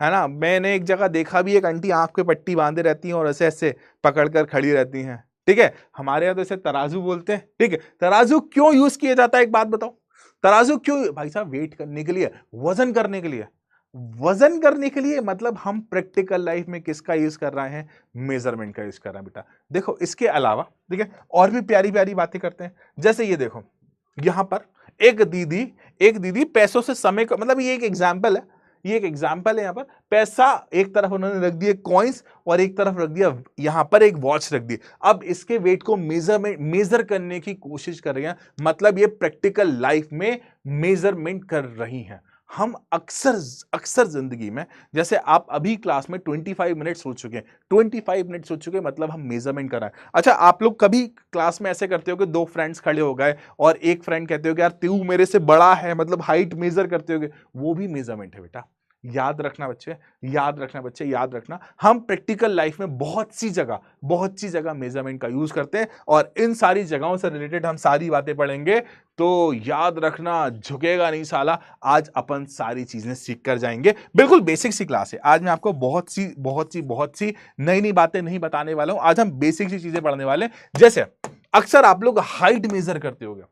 है ना। मैंने एक जगह देखा भी, एक आंटी आंख पे पट्टी बांधे रहती हैं और ऐसे ऐसे पकड़कर खड़ी रहती हैं, ठीक है। हमारे यहाँ तो इसे तराजू बोलते हैं, ठीक है। तराजू क्यों यूज किया जाता है, एक बात बताओ, तराजू क्यों? भाई साहब वेट करने के लिए, वजन करने के लिए, वजन करने के लिए। मतलब हम प्रैक्टिकल लाइफ में किसका यूज कर रहे हैं? मेजरमेंट का यूज कर रहे हैं बेटा। देखो इसके अलावा, ठीक है, और भी प्यारी प्यारी बातें करते हैं। जैसे ये देखो, यहां पर एक दीदी पैसों से समय का, मतलब ये एक एग्जाम्पल है, ये एक एग्जाम्पल है। यहां पर पैसा एक तरफ उन्होंने रख दिए कॉइंस, और एक तरफ रख दिया यहां पर एक वॉच रख दी। अब इसके वेट को मेजर करने की कोशिश कर रही हैं, मतलब ये प्रैक्टिकल लाइफ में मेजरमेंट कर रही हैं। हम अक्सर जिंदगी में, जैसे आप अभी क्लास में 25 मिनट सोच चुके हैं, 25 मिनट सोच चुके हैं, मतलब हम मेजरमेंट कर रहे हैं। अच्छा, आप लोग कभी क्लास में ऐसे करते हो कि दो फ्रेंड्स खड़े हो गए और एक फ्रेंड कहते हो कि यार तू मेरे से बड़ा है, मतलब हाइट मेजर करते हो, वो भी मेजरमेंट है बेटा। याद रखना बच्चे, याद रखना बच्चे, याद रखना। हम प्रैक्टिकल लाइफ में बहुत सी जगह मेजरमेंट का यूज करते हैं, और इन सारी जगहों से रिलेटेड हम सारी बातें पढ़ेंगे। तो याद रखना, झुकेगा नहीं साला। आज अपन सारी चीजें सीख कर जाएंगे। बिल्कुल बेसिक सी क्लास है आज। मैं आपको बहुत सी नई बातें नहीं बताने वाला हूं। आज हम बेसिक सी चीजें पढ़ने वाले हैं। जैसे अक्सर आप लोग हाइट मेजर करते होगे,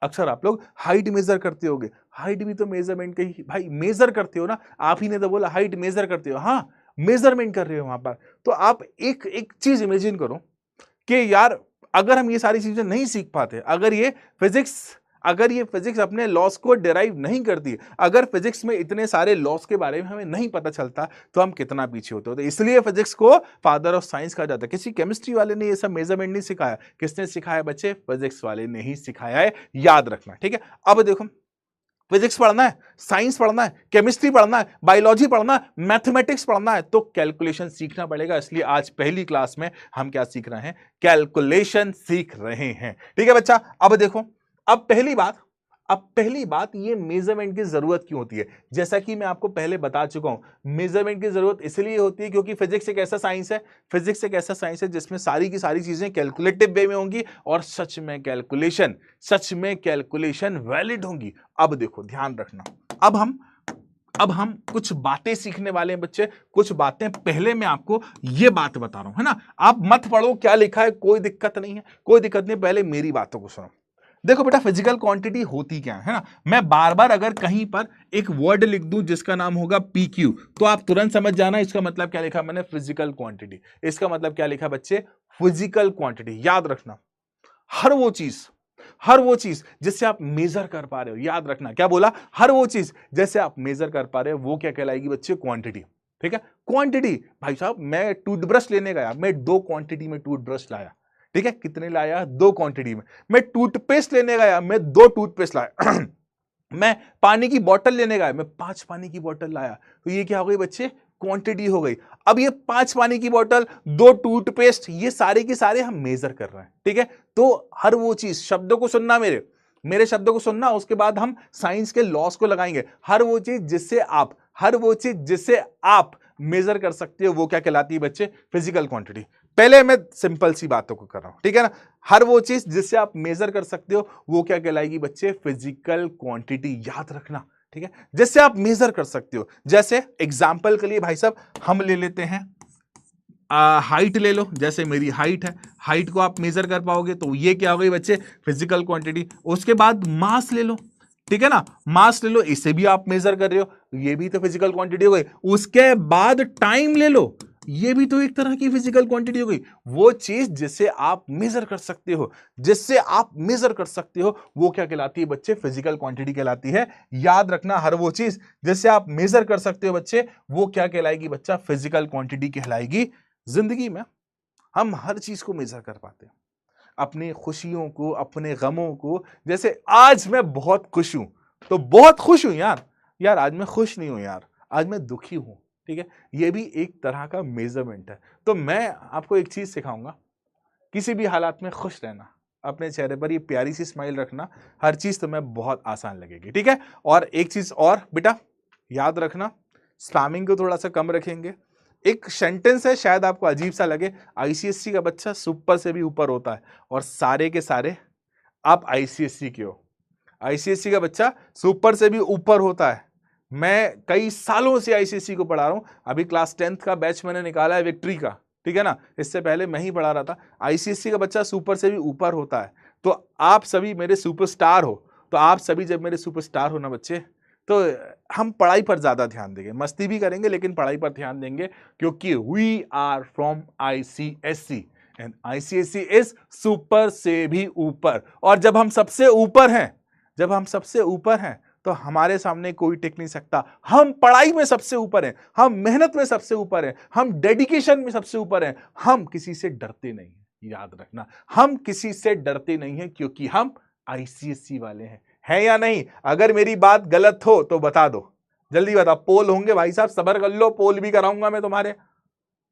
अक्सर आप लोग हाइट मेजर करते होगे। हाइट भी तो मेजरमेंट का ही भाई, मेजर करते हो ना, आप ही ने तो बोला हाइट मेजर करते हो। हाँ, मेजरमेंट कर रहे हो वहां पर। तो आप एक चीज इमेजिन करो कि यार अगर हम ये सारी चीजें नहीं सीख पाते, अगर ये फिजिक्स अपने लॉस को डिराइव नहीं करती, अगर फिजिक्स में इतने सारे लॉस के बारे में हमें नहीं पता चलता, तो हम कितना पीछे होते। तो इसलिए फिजिक्स को फादर ऑफ साइंस कहा जाता है। किसी केमिस्ट्री वाले ने ये सब मेजरमेंट नहीं सिखाया। किसने सिखाया बच्चे? फिजिक्स वाले ने ही सिखाया है, याद रखना, ठीक है। अब देखो, फिजिक्स पढ़ना है, साइंस पढ़ना है, केमिस्ट्री पढ़ना है, बायोलॉजी पढ़ना है, मैथमेटिक्स पढ़ना है, तो कैलकुलेशन सीखना पड़ेगा। इसलिए आज पहली क्लास में हम क्या सीख रहे हैं? कैलकुलेशन सीख रहे हैं, ठीक है बच्चा। अब देखो, अब पहली बात ये मेजरमेंट की जरूरत क्यों होती है? जैसा कि मैं आपको पहले बता चुका हूं, मेजरमेंट की जरूरत इसलिए होती है क्योंकि फिजिक्स एक ऐसा साइंस है जिसमें सारी की सारी चीजें कैलकुलेटिव वे में होंगी, और सच में कैलकुलेशन वैलिड होंगी। अब देखो, ध्यान रखना, अब हम कुछ बातें सीखने वाले हैं बच्चे, कुछ बातें। पहले मैं आपको ये बात बता रहा हूं, है ना। आप मत पढ़ो क्या लिखा है, कोई दिक्कत नहीं है, कोई दिक्कत नहीं। पहले मेरी बातों को सुनो। देखो बेटा, फिजिकल क्वांटिटी होती क्या है ना। मैं बार बार अगर कहीं पर एक वर्ड लिख दूं जिसका नाम होगा PQ, तो आप तुरंत समझ जाना इसका मतलब क्या लिखा मैंने? Physical quantity. इसका मतलब क्या लिखा बच्चे? Physical quantity. याद रखना, हर वो चीज जिससे आप मेजर कर पा रहे हो, याद रखना क्या बोला? हर वो चीज जैसे आप मेजर कर पा रहे हो, वो क्या कहलाएगी बच्चे? क्वांटिटी, ठीक है। क्वांटिटी, भाई साहब मैं टूथब्रश लेने गया, मैं 2 क्वांटिटी में टूथब्रश लाया, ठीक है। कितने लाया? 2 क्वांटिटी में। मैं टूथपेस्ट लेने गया, मैं 2 टूथपेस्ट लाया। मैं पानी की बोतल लेने गया, मैं 5 पानी की बोतल लाया। तो ये क्या हो गई बच्चे? क्वांटिटी हो गई। अब ये 5 पानी की बोतल, 2 टूथपेस्ट, ये सारे के सारे हम मेजर कर रहे हैं, ठीक है। तो हर वो चीज, शब्दों को सुनना, मेरे शब्दों को सुनना, उसके बाद हम साइंस के लॉस को लगाएंगे। हर वो चीज जिससे आप मेजर कर सकते हो वो क्या कहलाती है बच्चे? Physical quantity. पहले मैं सिंपल सी बातों को कर रहा हूं, ठीक है ना। हर वो चीज जिससे आप मेजर कर सकते हो वो क्या कहलाएगी बच्चे? Physical quantity. याद रखना, ठीक है, जिससे आप मेजर कर सकते हो। जैसे एग्जाम्पल के लिए भाई साहब हम ले लेते हैं हाइट ले लो। जैसे मेरी हाइट है, हाइट को आप मेजर कर पाओगे तो ये क्या हो गई बच्चे? Physical quantity. उसके बाद मास ले लो, ठीक है ना, मास ले लो, इसे भी आप मेजर कर रहे हो, ये भी तो फिजिकल क्वांटिटी हो गई। उसके बाद टाइम ले लो, ये भी तो एक तरह की फिजिकल क्वांटिटी हो गई। वो चीज जिससे आप मेजर कर सकते हो, वो क्या कहलाती है बच्चे? फिजिकल क्वांटिटी कहलाती है। याद रखना, हर वो चीज जिससे आप मेजर कर सकते हो बच्चे, वो क्या कहलाएगी बच्चा? फिजिकल क्वांटिटी कहलाएगी। जिंदगी में हम हर चीज को मेजर कर पाते हैं, अपनी खुशियों को, अपने गमों को। जैसे आज मैं बहुत खुश हूं तो बहुत खुश हूं यार आज मैं खुश नहीं हूं यार, आज मैं दुखी हूं, ठीक है। ये भी एक तरह का मेजरमेंट है। तो मैं आपको एक चीज सिखाऊंगा, किसी भी हालात में खुश रहना, अपने चेहरे पर ये प्यारी सी स्माइल रखना, हर चीज तुम्हें बहुत आसान लगेगी, ठीक है। और एक चीज और बेटा याद रखना, स्पैमिंग को थोड़ा सा कम रखेंगे। एक सेंटेंस है, शायद आपको अजीब सा लगे, आईसीएससी का बच्चा सुपर से भी ऊपर होता है, और सारे के सारे आप आईसीएससी के हो। आईसीएससी का बच्चा सुपर से भी ऊपर होता है। मैं कई सालों से आईसीएससी को पढ़ा रहा हूं, अभी क्लास 10th का बैच मैंने निकाला है विक्ट्री का, ठीक है ना, इससे पहले मैं ही पढ़ा रहा था। आईसीएससी का बच्चा सुपर से भी ऊपर होता है। तो आप सभी मेरे सुपरस्टार हो, तो आप सभी जब मेरे सुपरस्टार हो ना बच्चे, तो हम पढ़ाई पर ज्यादा ध्यान देंगे, मस्ती भी करेंगे लेकिन पढ़ाई पर ध्यान देंगे, क्योंकि we are from ICSC and ICSC is super से भी ऊपर। और जब हम सबसे ऊपर हैं तो हमारे सामने कोई टिक नहीं सकता। हम पढ़ाई में सबसे ऊपर हैं, हम मेहनत में सबसे ऊपर हैं, हम डेडिकेशन में सबसे ऊपर हैं, हम किसी से डरते नहीं हैं। याद रखना, हम किसी से डरते नहीं हैं, क्योंकि हम आईसीएससी वाले हैं। है या नहीं? अगर मेरी बात गलत हो तो बता दो, जल्दी बता। पोल होंगे भाई साहब, सबर कर लो, पोल भी कराऊंगा मैं तुम्हारे,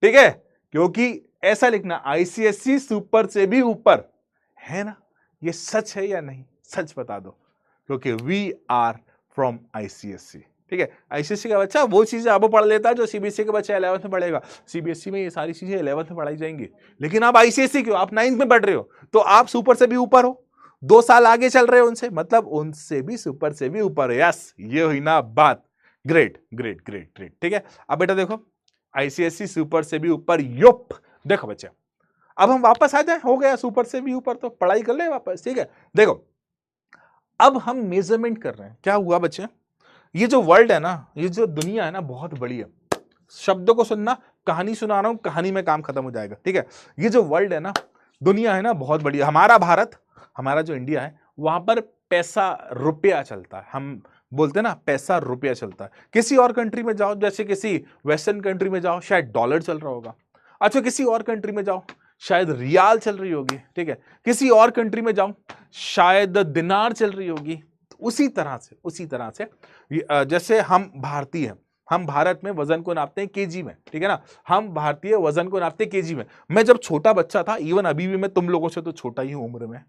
ठीक है। क्योंकि ऐसा लिखना, आईसीएससी सुपर से भी ऊपर है ना। ये सच है या नहीं? सच बता दो, क्योंकि वी आर फ्रॉम आईसीएससी, ठीक है। आईसीएससी का बच्चा वो चीजें अब पढ़ लेता है जो सीबीएसई का बच्चा 11th में पढ़ेगा। सीबीएसई में ये सारी चीजें 11th में पढ़ाई जाएंगी, लेकिन आप आईसीएससी क्यों? आप 9th में पढ़ रहे हो, तो आप सुपर से भी ऊपर हो, 2 साल आगे चल रहे हो उनसे, मतलब उनसे भी सुपर से भी ऊपर है। यस, ये हुई ना बात। ग्रेट ग्रेट ग्रेट ग्रेट, ठीक है। अब बेटा देखो, आईसीएससी सुपर से भी ऊपर, युप। देखो बच्चे, अब हम वापस आ जाए, हो गया सुपर से भी ऊपर, तो पढ़ाई कर ले वापस, ठीक है। देखो, अब हम मेजरमेंट कर रहे हैं, क्या हुआ बच्चे? ये जो वर्ल्ड है ना, ये जो दुनिया है ना, बहुत बड़ी है। शब्दों को सुनना, कहानी सुना रहा हूं, कहानी में काम खत्म हो जाएगा, ठीक है। ये जो वर्ल्ड है ना, दुनिया है ना, बहुत बड़ी है। हमारा भारत, हमारा जो इंडिया है, वहां पर पैसा रुपया चलता है। हम बोलते हैं ना, पैसा रुपया चलता है। किसी और कंट्री में जाओ, जैसे किसी वेस्टर्न कंट्री में जाओ, शायद डॉलर चल रहा होगा। अच्छा, किसी और कंट्री में जाओ, शायद रियाल चल रही होगी, ठीक है। किसी और कंट्री में जाओ, शायद दिनार चल रही होगी। उसी तरह से जैसे हम भारतीय हैं, हम भारत में वजन को नापते हैं केजी में, ठीक है ना। हम भारतीय वजन को नापते हैं केजी में। मैं जब छोटा बच्चा था, इवन अभी भी मैं तुम लोगों से तो छोटा ही हूं उम्र में,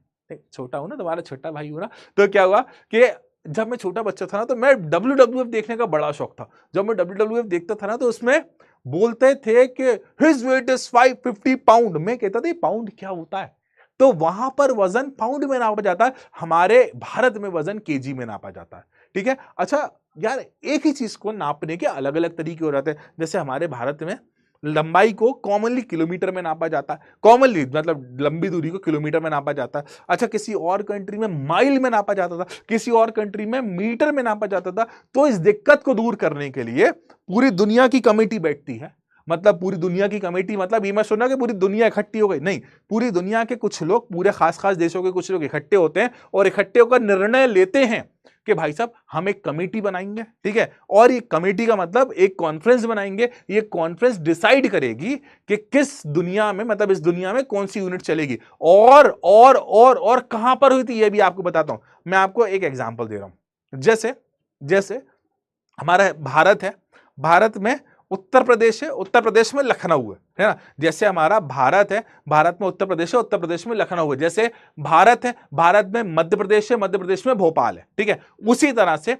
छोटा हूं ना, तुम्हारा छोटा भाई हूं ना। तो क्या हुआ कि जब मैं छोटा बच्चा था ना, तो मैं WWF देखने का बड़ा शौक था। जब मैं WWF देखता था ना, तो उसमें बोलते थे कि हिज वेट इज 550 पाउंड। मैं कहता था पाउंड क्या होता है? तो वहां पर वजन पाउंड में नापा जाता है, हमारे भारत में वजन केजी में नापा जाता है, ठीक है। अच्छा यार, एक ही चीज को नापने के अलग अलग तरीके हो जाते हैं। जैसे हमारे भारत में लंबाई को कॉमनली किलोमीटर में नापा जाता है, कॉमनली मतलब लंबी दूरी को किलोमीटर में नापा जाता है। अच्छा, किसी और कंट्री में माइल में नापा जाता था, किसी और कंट्री में मीटर में नापा जाता था। तो इस दिक्कत को दूर करने के लिए पूरी दुनिया की कमेटी बैठती है। मतलब पूरी दुनिया की कमेटी, मतलब ये मैं सुना कि पूरी दुनिया इकट्ठी हो गई, नहीं, पूरी दुनिया के कुछ लोग, पूरे खास देशों के कुछ लोग इकट्ठे होते हैं और इकट्ठे होकर निर्णय लेते हैं कि भाई साहब हम एक कमेटी बनाएंगे, ठीक है। और ये कमेटी का मतलब एक कॉन्फ्रेंस बनाएंगे। ये कॉन्फ्रेंस डिसाइड करेगी कि किस दुनिया में, मतलब इस दुनिया में कौन सी यूनिट चलेगी और कहां पर हुई थी, ये भी आपको बताता हूं। मैं आपको एक एग्जांपल दे रहा हूं। जैसे हमारा भारत है, भारत में उत्तर प्रदेश है, उत्तर प्रदेश में लखनऊ है ना। जैसे हमारा भारत है, भारत में उत्तर प्रदेश है, उत्तर प्रदेश में लखनऊ है। जैसे भारत है, भारत में मध्य प्रदेश है, मध्य प्रदेश में भोपाल है, ठीक है। उसी तरह से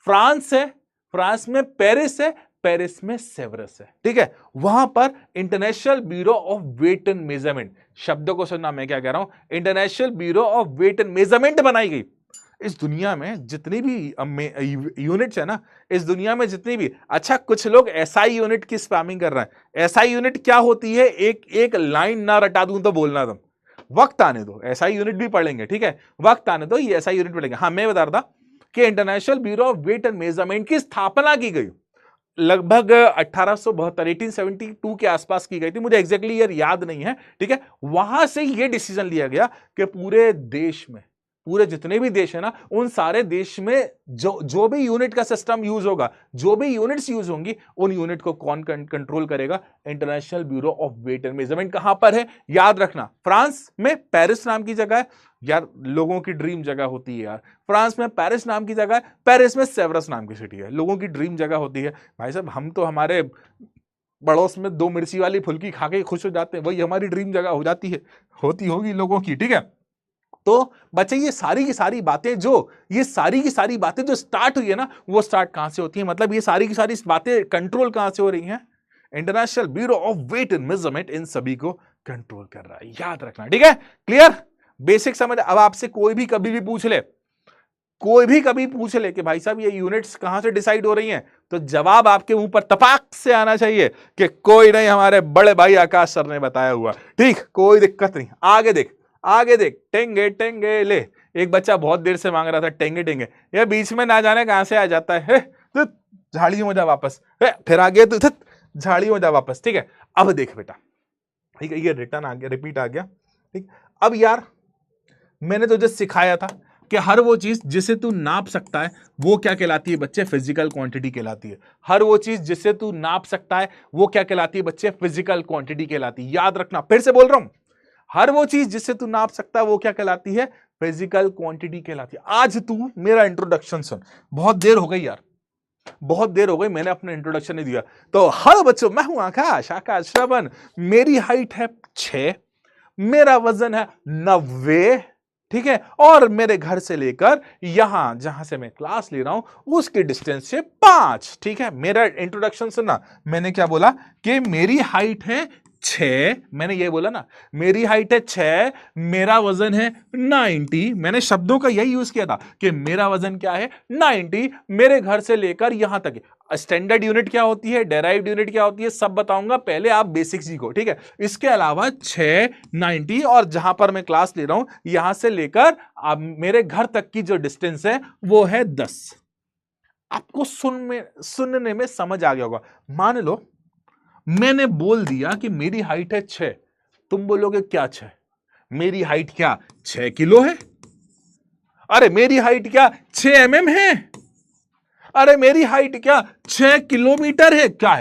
फ्रांस है, फ्रांस में पेरिस है, पेरिस में सेवरस है, ठीक है। वहां पर international bureau of weight and measurement, शब्दों को सुनना, मैं क्या कह रहा हूं, international bureau of weight and measurement बनाई गई। इस दुनिया में जितनी भी यूनिट्स है ना, इस दुनिया में जितनी भी, अच्छा कुछ लोग एसआई यूनिट की स्पैमिंग कर रहे हैं। एसआई यूनिट क्या होती है, एक लाइन ना रटा दूं तो बोलना तुम, वक्त आने दो, एसआई यूनिट भी पढ़ेंगे, ठीक है, वक्त आने दो, ये एसआई यूनिट पढ़ेंगे। हाँ, मैं बता रहा था कि international bureau of weight and measurement की स्थापना की गई लगभग 1872 1872 के आसपास की गई थी, मुझे एग्जैक्टली ईयर याद नहीं है, ठीक है। वहां से यह डिसीजन लिया गया कि पूरे देश में, पूरे जितने भी देश है ना, उन सारे देश में जो भी यूनिट का सिस्टम यूज होगा, जो भी यूनिट्स यूज होंगी, उन यूनिट को कौन कंट्रोल करेगा, international bureau of weight and measurement. कहां पर है, याद रखना, फ्रांस में पेरिस नाम की जगह है यार, लोगों की ड्रीम जगह होती है यार, फ्रांस में पेरिस नाम की जगह है, पेरिस में सेवरस नाम की सिटी है, लोगों की ड्रीम जगह होती है। भाई साहब, हम तो हमारे पड़ोस में 2 मिर्ची वाली फुल्की खा के खुश हो जाते हैं, वही हमारी ड्रीम जगह हो जाती है, होती होगी लोगों की, ठीक है। तो बच्चे, ये सारी की सारी बातें जो स्टार्ट हुई है ना, वो स्टार्ट कहां से होती है, मतलब ये सारी की सारी बातें कंट्रोल कहां से हो रही हैं, international bureau of weight and measurement इन सभी को कंट्रोल कर रहा है, याद रखना, ठीक है, क्लियर, बेसिक समझ। अब आपसे कोई भी कभी भी पूछ ले कि भाई साहब ये यूनिट्स कहां से डिसाइड हो रही हैं, तो जवाब आपके मुंह पर तपाक से आना चाहिए कि कोई नहीं, हमारे बड़े भाई आकाश सर ने बताया हुआ, ठीक, कोई दिक्कत नहीं। आगे देख, टेंगे टेंगे ले, एक बच्चा बहुत देर से मांग रहा था टेंगे टेंगे, ये बीच में ना जाने कहां से आ जाता है, तो झाड़ियों में जा वापस, फिर आगे तो झाड़ियों में जा वापस, ठीक है। अब देख बेटा, ठीक है, ये रिटर्न आ गया, रिपीट आ गया, ठीक। अब यार, मैंने तुझे सिखाया था कि हर वो चीज जिसे तू नाप सकता है वो क्या कहलाती है बच्चे, फिजिकल क्वांटिटी कहलाती है। हर वो चीज जिसे तू नाप सकता है वो क्या कहलाती है बच्चे, फिजिकल क्वांटिटी कहलाती है। याद रखना, फिर से बोल रहा हूं, हर वो चीज जिसे तू नाप सकता है वो क्या कहलाती है, फिजिकल क्वांटिटी कहलाती है। आज तू मेरा इंट्रोडक्शन सुन, बहुत देर हो गई यार, बहुत देर हो गई, मैंने अपना इंट्रोडक्शन नहीं दिया। तो हेलो बच्चों, मैं हूं आकाश श्रवण, मेरी हाइट है 6, मेरा वजन है 90, ठीक है, और मेरे घर से लेकर यहां जहां से मैं क्लास ले रहा हूं उसकी डिस्टेंस से 5, ठीक है। मेरा इंट्रोडक्शन सुनना, मैंने क्या बोला कि मेरी हाइट है 6, मैंने ये बोला ना, मेरी हाइट है 6, मेरा वजन है 90, मैंने शब्दों का यही यूज किया था कि मेरा वजन क्या है 90, मेरे घर से लेकर यहां तक। स्टैंडर्ड यूनिट क्या होती है, डेराइव्ड यूनिट क्या होती है, सब बताऊंगा, पहले आप बेसिक सीखो, ठीक है। इसके अलावा 6, 90, और जहां पर मैं क्लास ले रहा हूं यहां से लेकर आप मेरे घर तक की जो डिस्टेंस है वो है 10। आपको सुनने में समझ आ गया होगा। मान लो मैंने बोल दिया कि मेरी हाइट है 6, तुम बोलोगे क्या 6, मेरी हाइट क्या 6 किलो है, अरे मेरी हाइट क्या 6 mm है, अरे मेरी हाइट क्या 6 किलोमीटर है, क्या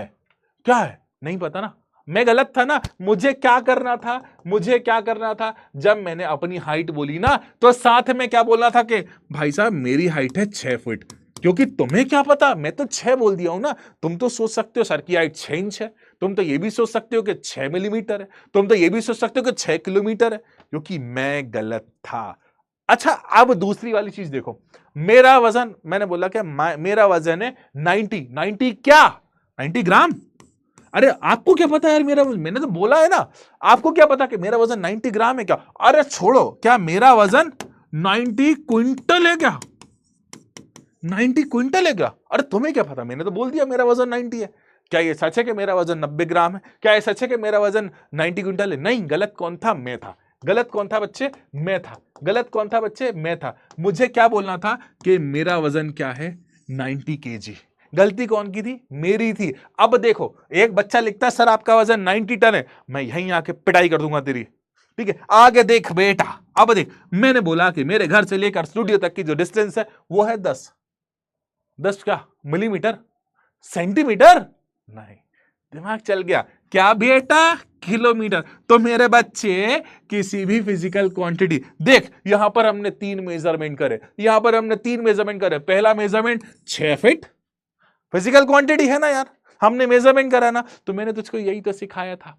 है, नहीं पता ना, मैं गलत था ना। मुझे क्या करना था, जब मैंने अपनी हाइट बोली ना, तो साथ में क्या बोलना था कि भाई साहब मेरी हाइट है 6 फुट, क्योंकि तुम्हें क्या पता, मैं तो 6 बोल दिया हूं ना। तुम तो सोच सकते हो सर की हाइट 6 इंच है, तुम तो ये भी सोच सकते हो कि 6 मिलीमीटर है, तुम तो ये भी सोच सकते हो कि 6 किलोमीटर है, क्योंकि मैं गलत था। अच्छा, अब दूसरी वाली चीज देखो, मेरा वजन, मैंने बोला कि मेरा वजन है 90 क्या, 90 ग्राम। अरे आपको क्या पता यार मेरा वजन, मैंने तो बोला है ना, आपको क्या पता कि मेरा वजन 90 ग्राम है क्या, अरे छोड़ो, क्या मेरा वजन 90 क्विंटल है क्या, 90 क्विंटल है क्या, अरे तुम्हें क्या पता, मैंने तो बोल दिया मेरा वजन 90 है। क्या ये सच है कि मेरा वजन 90 ग्राम है, क्या ये सच है कि मेरा वजन 90 क्विंटल है, नहीं, गलत कौन था, मैं था। गलत कौन था बच्चे, मैं था। गलत कौन था बच्चे, मैं था। मुझे क्या बोलना था कि मेरा वजन क्या है 90 kg। गलती कौन की थी, मेरी थी। अब देखो, एक बच्चा लिखता है सर आपका वजन 90 टन है, मैं यहीं आके पिटाई कर दूंगा तेरी, ठीक है। आगे देख बेटा, अब देख, मैंने बोला कि मेरे घर से लेकर स्टूडियो तक की जो डिस्टेंस है वो है 10 क्या मिलीमीटर, सेंटीमीटर नहीं, दिमाग चल गया, क्या बेटा, किलोमीटर। तो मेरे बच्चे, किसी भी फिजिकल क्वांटिटी, देख यहां पर हमने 3 मेजरमेंट करे, पहला मेजरमेंट 6 फीट, फिजिकल क्वांटिटी है ना यार, हमने मेजरमेंट करा ना, तो मैंने तुझको यही तो सिखाया था,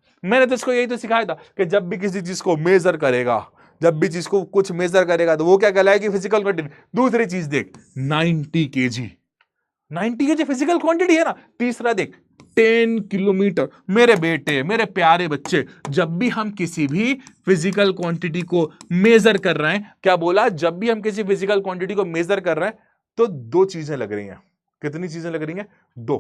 कि जब भी किसी चीज को मेजर करेगा, जब भी चीज को कुछ मेजर करेगा तो वो क्या कहलाएगी, फिजिकल क्वांटिटी। दूसरी चीज देख, 90 केजी, 90 केजी फिजिकल क्वांटिटी है ना। तीसरा देख, 10 किलोमीटर। मेरे बेटे, मेरे प्यारे बच्चे, जब भी हम किसी भी फिजिकल क्वांटिटी को मेजर कर रहे हैं, क्या बोला, जब भी हम किसी फिजिकल क्वांटिटी को मेजर कर रहे हैं तो दो चीजें लग रही हैं। कितनी चीजें लग रही हैं? दो।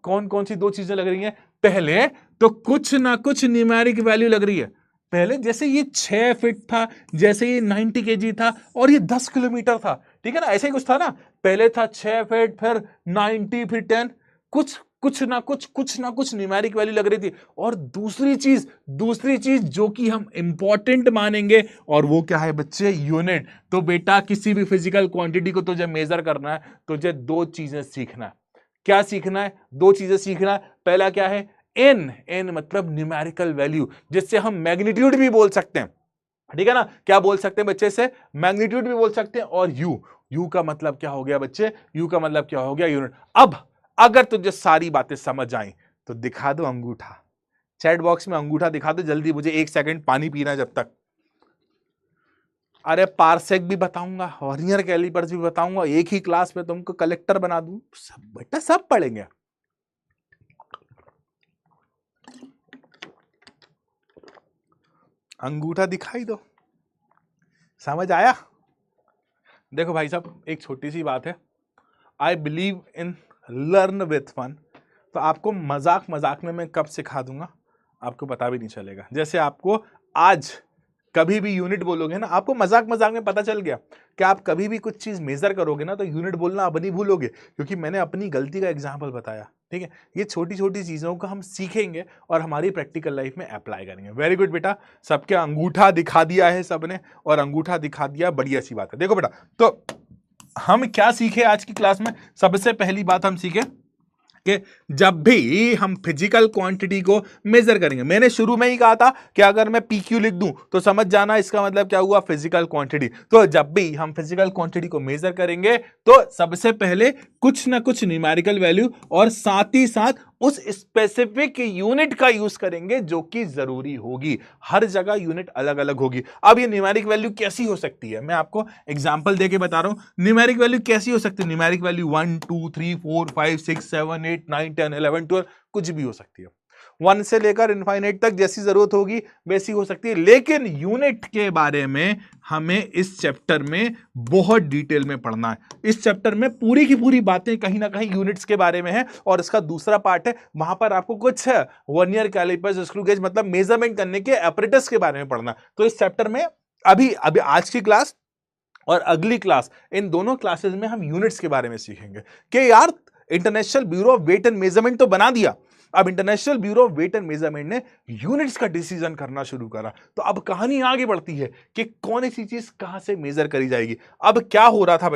कौन कौन सी दो चीजें लग रही हैं? पहले तो कुछ ना कुछ न्यूमेरिक वैल्यू लग रही है। पहले जैसे ये 6 फीट था, जैसे ये 90 केजी था, और ये 10 किलोमीटर था, ठीक है ना, ऐसे ही कुछ था ना। पहले था 6 फीट, फिर 90, फिर 10, कुछ ना कुछ न्यूमेरिक वैल्यू लग रही थी। और दूसरी चीज जो कि हम इंपॉर्टेंट मानेंगे, और वो क्या है बच्चे? यूनिट। तो बेटा किसी भी फिजिकल क्वांटिटी को तुझे मेजर करना है, तुझे दो चीजें सीखना है। क्या सीखना है? दो चीजें सीखना है। पहला क्या है? एन मतलब न्यूमेरिकल वैल्यू, जिससे हम मैग्नीट्यूड भी बोल सकते हैं, ठीक है ना। क्या बोल सकते हैं बच्चे से? मैग्नीट्यूड भी बोल सकते हैं। और यू का मतलब क्या हो गया बच्चे? यू का मतलब क्या हो गया? यूनिट। अब अगर तुझे सारी बातें समझ आई तो दिखा दो अंगूठा, चैट बॉक्स में अंगूठा दिखा दो जल्दी, मुझे 1 सेकंड पानी पीना है जब तक। अरे पारसेक भी बताऊंगा, वर्नियर कैलिपर्स भी बताऊंगा, एक ही क्लास में तुमको कलेक्टर बना दूं, सब बेटा सब पढ़ेंगे। अंगूठा दिखाई दो, समझ आया? देखो भाई साहब, एक छोटी सी बात है, I believe in learn with fun. तो आपको मजाक मजाक में मैं कब सिखा दूंगा आपको पता भी नहीं चलेगा। जैसे आपको आज कभी भी यूनिट बोलोगे ना, आपको मजाक मजाक में पता चल गया कि आप कभी भी कुछ चीज मेजर करोगे ना तो यूनिट बोलना अब नहीं भूलोगे, क्योंकि मैंने अपनी गलती का एग्जाम्पल बताया, ठीक है। ये छोटी छोटी चीजों को हम सीखेंगे और हमारी प्रैक्टिकल लाइफ में अप्लाई करेंगे। वेरी गुड बेटा, सबके अंगूठा दिखा दिया है सबने, और अंगूठा दिखा दिया, बढ़िया सी बात है। देखो बेटा, तो हम क्या सीखे आज की क्लास में? सबसे पहली बात हम सीखे कि जब भी हम फिजिकल क्वांटिटी को मेजर करेंगे, मैंने शुरू में ही कहा था कि अगर मैं PQ लिख दूं तो समझ जाना इसका मतलब क्या हुआ? Physical quantity. तो जब भी हम फिजिकल क्वांटिटी को मेजर करेंगे तो सबसे पहले कुछ ना कुछ न्यूमेरिकल वैल्यू और साथ ही साथ उस स्पेसिफिक यूनिट का यूज करेंगे जो कि जरूरी होगी। हर जगह यूनिट अलग अलग होगी। अब ये न्यूमेरिक वैल्यू कैसी हो सकती है, मैं आपको एग्जांपल देके बता रहा हूं। न्यूमेरिक वैल्यू कैसी हो सकती है? न्यूमेरिक वैल्यू 1 2 3 4 5 6 7 8 9 10 11 12 कुछ भी हो सकती है। 1 से लेकर इनफाइनाइट तक जैसी जरूरत होगी वैसी हो सकती है। लेकिन यूनिट के बारे में हमें इस चैप्टर में बहुत डिटेल में पढ़ना है। इस चैप्टर में पूरी की पूरी बातें कहीं ना कहीं यूनिट्स के बारे में है। और इसका दूसरा पार्ट है, वहां पर आपको कुछ वर्नियर कैलिपर्स, स्क्रू गेज मतलब मेजरमेंट करने के apparatus के बारे में पढ़ना। तो इस चैप्टर में अभी आज की क्लास और अगली क्लास, इन दोनों क्लासेस में हम यूनिट्स के बारे में सीखेंगे कि यार international bureau of weight and measurement तो बना दिया, अब international bureau of weight and measurement ने यूनिट्स का डिसीजन करना शुरू करा। तो अब कहानी आगे बढ़ती है कि कौन सी चीज कहां से मेजर करी जाएगी। अब क्या हो रहा था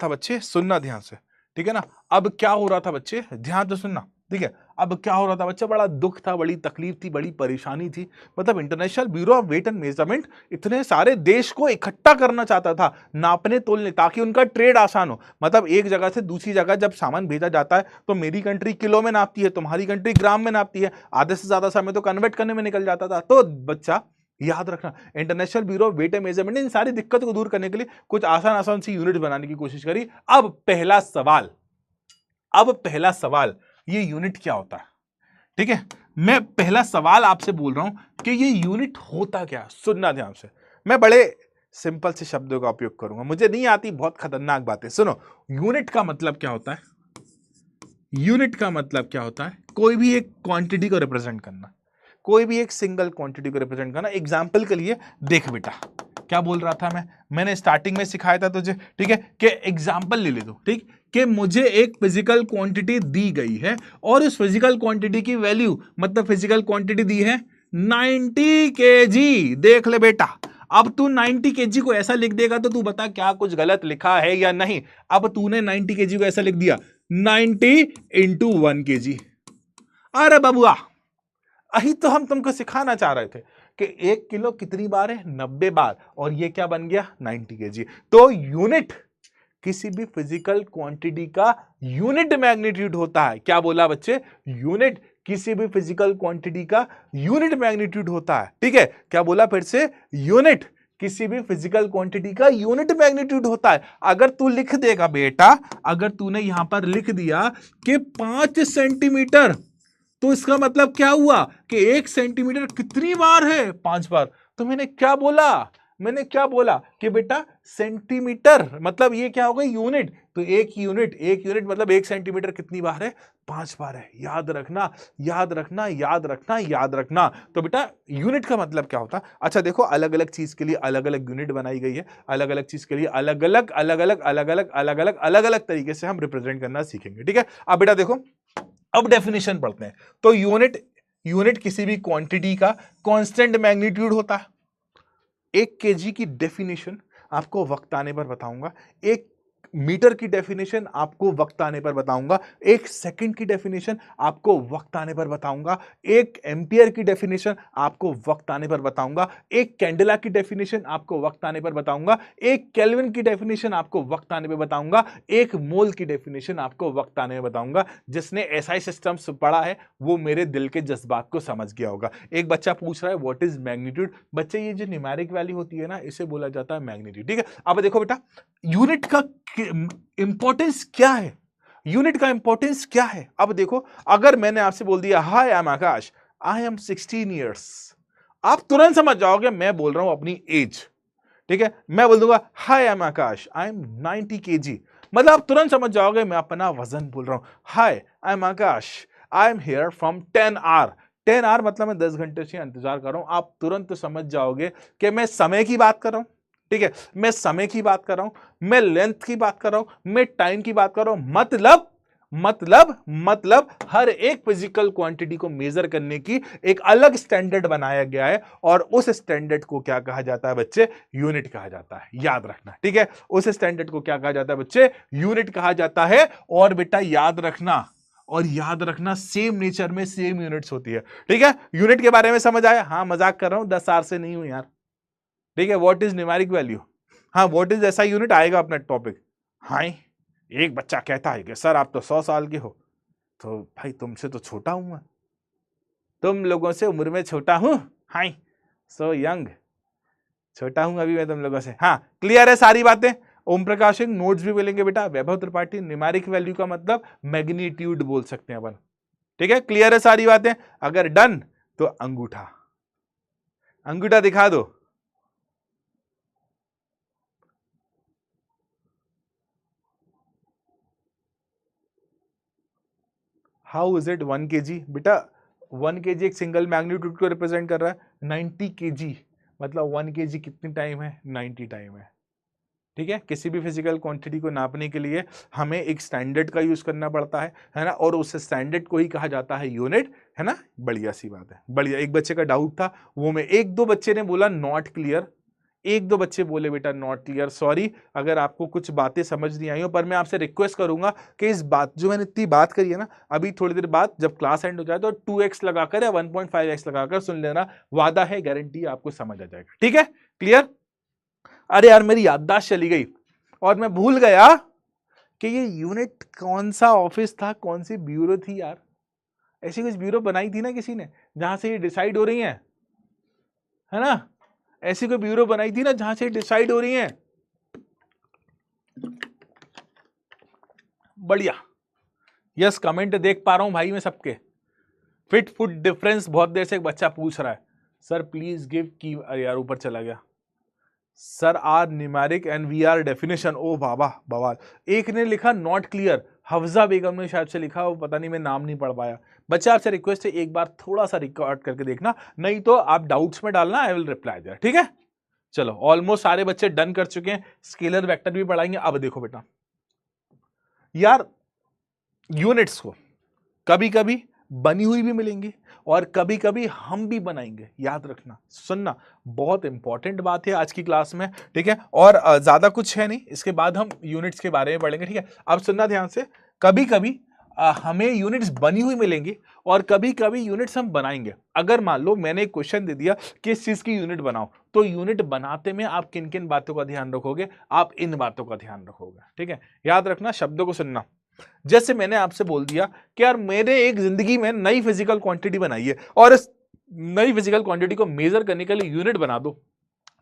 बच्चे, सुनना ध्यान से, ठीक है ना। अब क्या हो रहा था बच्चे, ध्यान से सुनना, ठीक है। अब क्या हो रहा था बच्चे, बड़ा दुख था, बड़ी तकलीफ थी, बड़ी परेशानी थी। मतलब international bureau of weight and measurement इतने सारे देश को इकट्ठा करना चाहता था, नापने तोलने, ताकि उनका ट्रेड आसान हो। मतलब एक जगह से दूसरी जगह जब सामान भेजा जाता है तो मेरी कंट्री किलो में नापती है, तुम्हारी कंट्री ग्राम में नापती है, आधे से ज्यादा समय तो कन्वर्ट करने में निकल जाता था। तो बच्चा याद रखना, international bureau of weight and measurement ने इन सारी दिक्कत को दूर करने के लिए कुछ आसान सी यूनिट बनाने की कोशिश करी। अब पहला सवाल, ये यूनिट क्या होता है? ठीक है, मैं पहला सवाल आपसे बोल रहा हूं कि ये यूनिट होता क्या? सुनना ध्यान से, मैं बड़े सिंपल से शब्दों का उपयोग करूंगा, मुझे नहीं आती बहुत खतरनाक बातें। सुनो, यूनिट का मतलब क्या होता है? यूनिट का मतलब क्या होता है? कोई भी एक क्वांटिटी को रिप्रेजेंट करना, कोई भी एक सिंगल क्वांटिटी को रिप्रेजेंट करना। एग्जाम्पल के लिए देख बेटा, क्या बोल रहा था मैंने स्टार्टिंग में सिखाया था तुझे, ठीक है, कि एग्जाम्पल ले दो, ठीक, कि मुझे एक फिजिकल क्वांटिटी दी गई है और उस फिजिकल क्वांटिटी की वैल्यू, मतलब फिजिकल क्वांटिटी दी है 90 केजी। देख ले बेटा, अब तू 90 केजी को ऐसा लिख देगा तो तू बता क्या कुछ गलत लिखा है या नहीं। अब तूने 90 केजी को ऐसा लिख दिया, 90 इंटू 1 केजी। अरे बबुआ, अही तो हम तुमको सिखाना चाह रहे थे कि 1 किलो कितनी बार है? 90 बार, और ये क्या बन गया? 90 केजी। तो यूनिट किसी भी फिजिकल क्वांटिटी का यूनिट मैग्नीट्यूड होता है। क्या बोला बच्चे? यूनिट, किसी भी फिजिकल क्वांटिटी का यूनिट मैग्नीट्यूड होता है। ठीक है, क्या बोला फिर से? यूनिट, किसी भी फिजिकल क्वांटिटी का यूनिट मैग्नीट्यूड होता है। अगर तू लिख देगा बेटा, अगर तूने यहां पर लिख दिया कि 5 सेंटीमीटर, तो इसका मतलब क्या हुआ कि 1 सेंटीमीटर कितनी बार है? 5 बार। तो मैंने क्या बोला? मैंने क्या बोला कि बेटा सेंटीमीटर मतलब ये क्या होगा? यूनिट। तो एक यूनिट मतलब 1 सेंटीमीटर कितनी बार है? 5 बार है। याद रखना, याद रखना, याद रखना, याद रखना। तो बेटा यूनिट का मतलब क्या होता है? अच्छा देखो, अलग अलग चीज के लिए अलग अलग यूनिट बनाई गई है, अलग अलग चीज के लिए अलग अलग तरीके से हम रिप्रेजेंट करना सीखेंगे। ठीक है, अब बेटा देखो, अब डेफिनेशन पढ़ते हैं। तो यूनिट किसी भी क्वांटिटी का कांस्टेंट मैग्नीट्यूड होता है। 1 केजी की डेफिनेशन आपको वक्त आने पर बताऊंगा, 1 मीटर की डेफिनेशन आपको वक्त आने पर बताऊंगा, 1 सेकंड की डेफिनेशन आपको वक्त आने पर बताऊंगा, 1 एम्पियर की डेफिनेशन आपको वक्त आने पर बताऊंगा, 1 कैंडेला की डेफिनेशन आपको वक्त आने पर बताऊंगा, 1 केल्विन की डेफिनेशन आपको वक्त आने पर बताऊंगा, 1 मोल की डेफिनेशन आपको वक्त आने पर बताऊंगा। जिसने एसआई सिस्टम्स पढ़ा है वो मेरे दिल के जज्बात को समझ गया होगा। एक बच्चा पूछ रहा है व्हाट इज मैग्नीट्यूड? बच्चे ये जो न्यूमेरिक वैल्यू होती है ना, इसे बोला जाता है मैग्नीट्यूड। ठीक है, अब देखो बेटा, यूनिट का इंपॉर्टेंस क्या है? यूनिट का इंपॉर्टेंस क्या है? अब देखो, अगर मैंने आपसे बोल दिया hi I am Akash, I am 16 years, आप तुरंत समझ जाओगे मैं बोल रहा हूं अपनी एज। ठीक है, मैं बोल दूंगा hi I am Akash, I am 90 KG, मतलब आप तुरंत समझ जाओगे मैं अपना वजन बोल रहा हूं। Hi I am Akash, I am here from 10 hour, 10 hour मतलब मैं 10 घंटे से इंतजार कर रहा हूं। आप तुरंत समझ जाओगे कि मैं समय की बात कर रहा हूं। ठीक है, मैं समय की बात कर रहा हूं, मैं लेंथ की बात कर रहा हूं, मैं टाइम की बात कर रहा हूं। मतलब हर एक फिजिकल क्वांटिटी को मेजर करने की एक अलग स्टैंडर्ड बनाया गया है, और उस स्टैंडर्ड को क्या कहा जाता है बच्चे? यूनिट कहा जाता है। याद रखना। ठीक है, उस स्टैंडर्ड को क्या कहा जाता है बच्चे? यूनिट कहा जाता है। और बेटा याद रखना, सेम नेचर में सेम यूनिट्स होती है। ठीक है, यूनिट के बारे में समझ आया? हाँ, मजाक कर रहा हूं, 10 साल से नहीं हूं यार। ठीक है, व्हाट इज न्यूमेरिक वैल्यू? हाँ, व्हाट इज ऐसा यूनिट आएगा अपना टॉपिक। हाँ, एक बच्चा कहता है कि सर आप तो 100 साल के हो। तो भाई तुमसे तो छोटा हूं मैं, तुम लोगों से उम्र में छोटा हूं। हाय, सो यंग, छोटा हूं अभी मैं तुम लोगों से। हाँ, क्लियर है सारी बातें? ओम प्रकाश सिंह नोट्स भी मिलेंगे बेटा। वैभव त्रिपाठी, न्यूमेरिक वैल्यू का मतलब मैग्नीट्यूड बोल सकते हैं अपन। ठीक है, क्लियर है सारी बातें? अगर डन तो अंगूठा दिखा दो। How is it 1 kg? बेटा 1 kg एक सिंगल मैग्नीट्यूड को रिप्रेजेंट कर रहा है। 90 kg मतलब 1 kg कितनी टाइम है? 90 टाइम है। ठीक है, किसी भी फिजिकल क्वांटिटी को नापने के लिए हमें एक स्टैंडर्ड का यूज करना पड़ता है ना, और उस स्टैंडर्ड को ही कहा जाता है यूनिट, है ना। बढ़िया सी बात है, बढ़िया। एक बच्चे का डाउट था वो में 1-2 बच्चे ने बोला नॉट क्लियर, 1-2 बच्चे बोले बेटा नॉट क्लियर। सॉरी अगर आपको कुछ बातें समझ नहीं आई हो, पर मैं आपसे रिक्वेस्ट करूंगा कि इस बात जो मैंने इतनी बात करी है ना, अभी थोड़ी देर बाद जब क्लास एंड हो जाए तो 2x लगाकर या 1.5x लगाकर सुन लेना। वादा है, गारंटी आपको समझ आ जाएगा। ठीक है, क्लियर? अरे यार मेरी याददाश्त चली गई और मैं भूल गया कि ये यूनिट कौन सा ऑफिस था, कौन सी ब्यूरो थी यार। ऐसी कुछ ब्यूरो बनाई थी ना किसी ने, जहां से ये डिसाइड हो रही है ना। ऐसी कोई ब्यूरो बनाई थी ना जहां से डिसाइड हो रही है। बढ़िया, यस कमेंट देख पा रहा हूं भाई मैं सबके। फिट फुट डिफरेंस, बहुत देर से एक बच्चा पूछ रहा है सर प्लीज गिव की। अरे यार ऊपर चला गया। Sir are numeric and we are definition. ओ बाबा बवाल। एक ने लिखा नॉट क्लियर, हफ्जा बेगम ने शायद से लिखा, वो पता नहीं मैं नाम नहीं पढ़ पाया। बच्चा आपसे रिक्वेस्ट है एक बार थोड़ा सा रिकॉर्ड करके देखना, नहीं तो आप डाउट्स में डालना, आई विल रिप्लाई देयर। ठीक है, चलो ऑलमोस्ट सारे बच्चे डन कर चुके हैं। स्केलर वेक्टर भी पढ़ाएंगे। अब देखो बेटा यार, यूनिट्स को कभी कभी बनी हुई भी मिलेंगी और कभी कभी हम भी बनाएंगे। याद रखना, सुनना, बहुत इंपॉर्टेंट बात है आज की क्लास में। ठीक है, और ज्यादा कुछ है नहीं, इसके बाद हम यूनिट्स के बारे में पढ़ेंगे। ठीक है, अब सुनना ध्यान से। कभी कभी हमें यूनिट्स बनी हुई मिलेंगी और कभी कभी यूनिट्स हम बनाएंगे। अगर मान लो मैंने एक क्वेश्चन दे दिया कि इस चीज की यूनिट बनाओ, तो यूनिट बनाते में आप किन किन बातों का ध्यान रखोगे, आप इन बातों का ध्यान रखोगे। ठीक है, याद रखना, शब्दों को सुनना। जैसे मैंने आपसे बोल दिया कि यार मैंने एक जिंदगी में नई फिजिकल क्वांटिटी बनाई है और इस नई फिजिकल क्वांटिटी को मेजर करने के लिए यूनिट बना दो।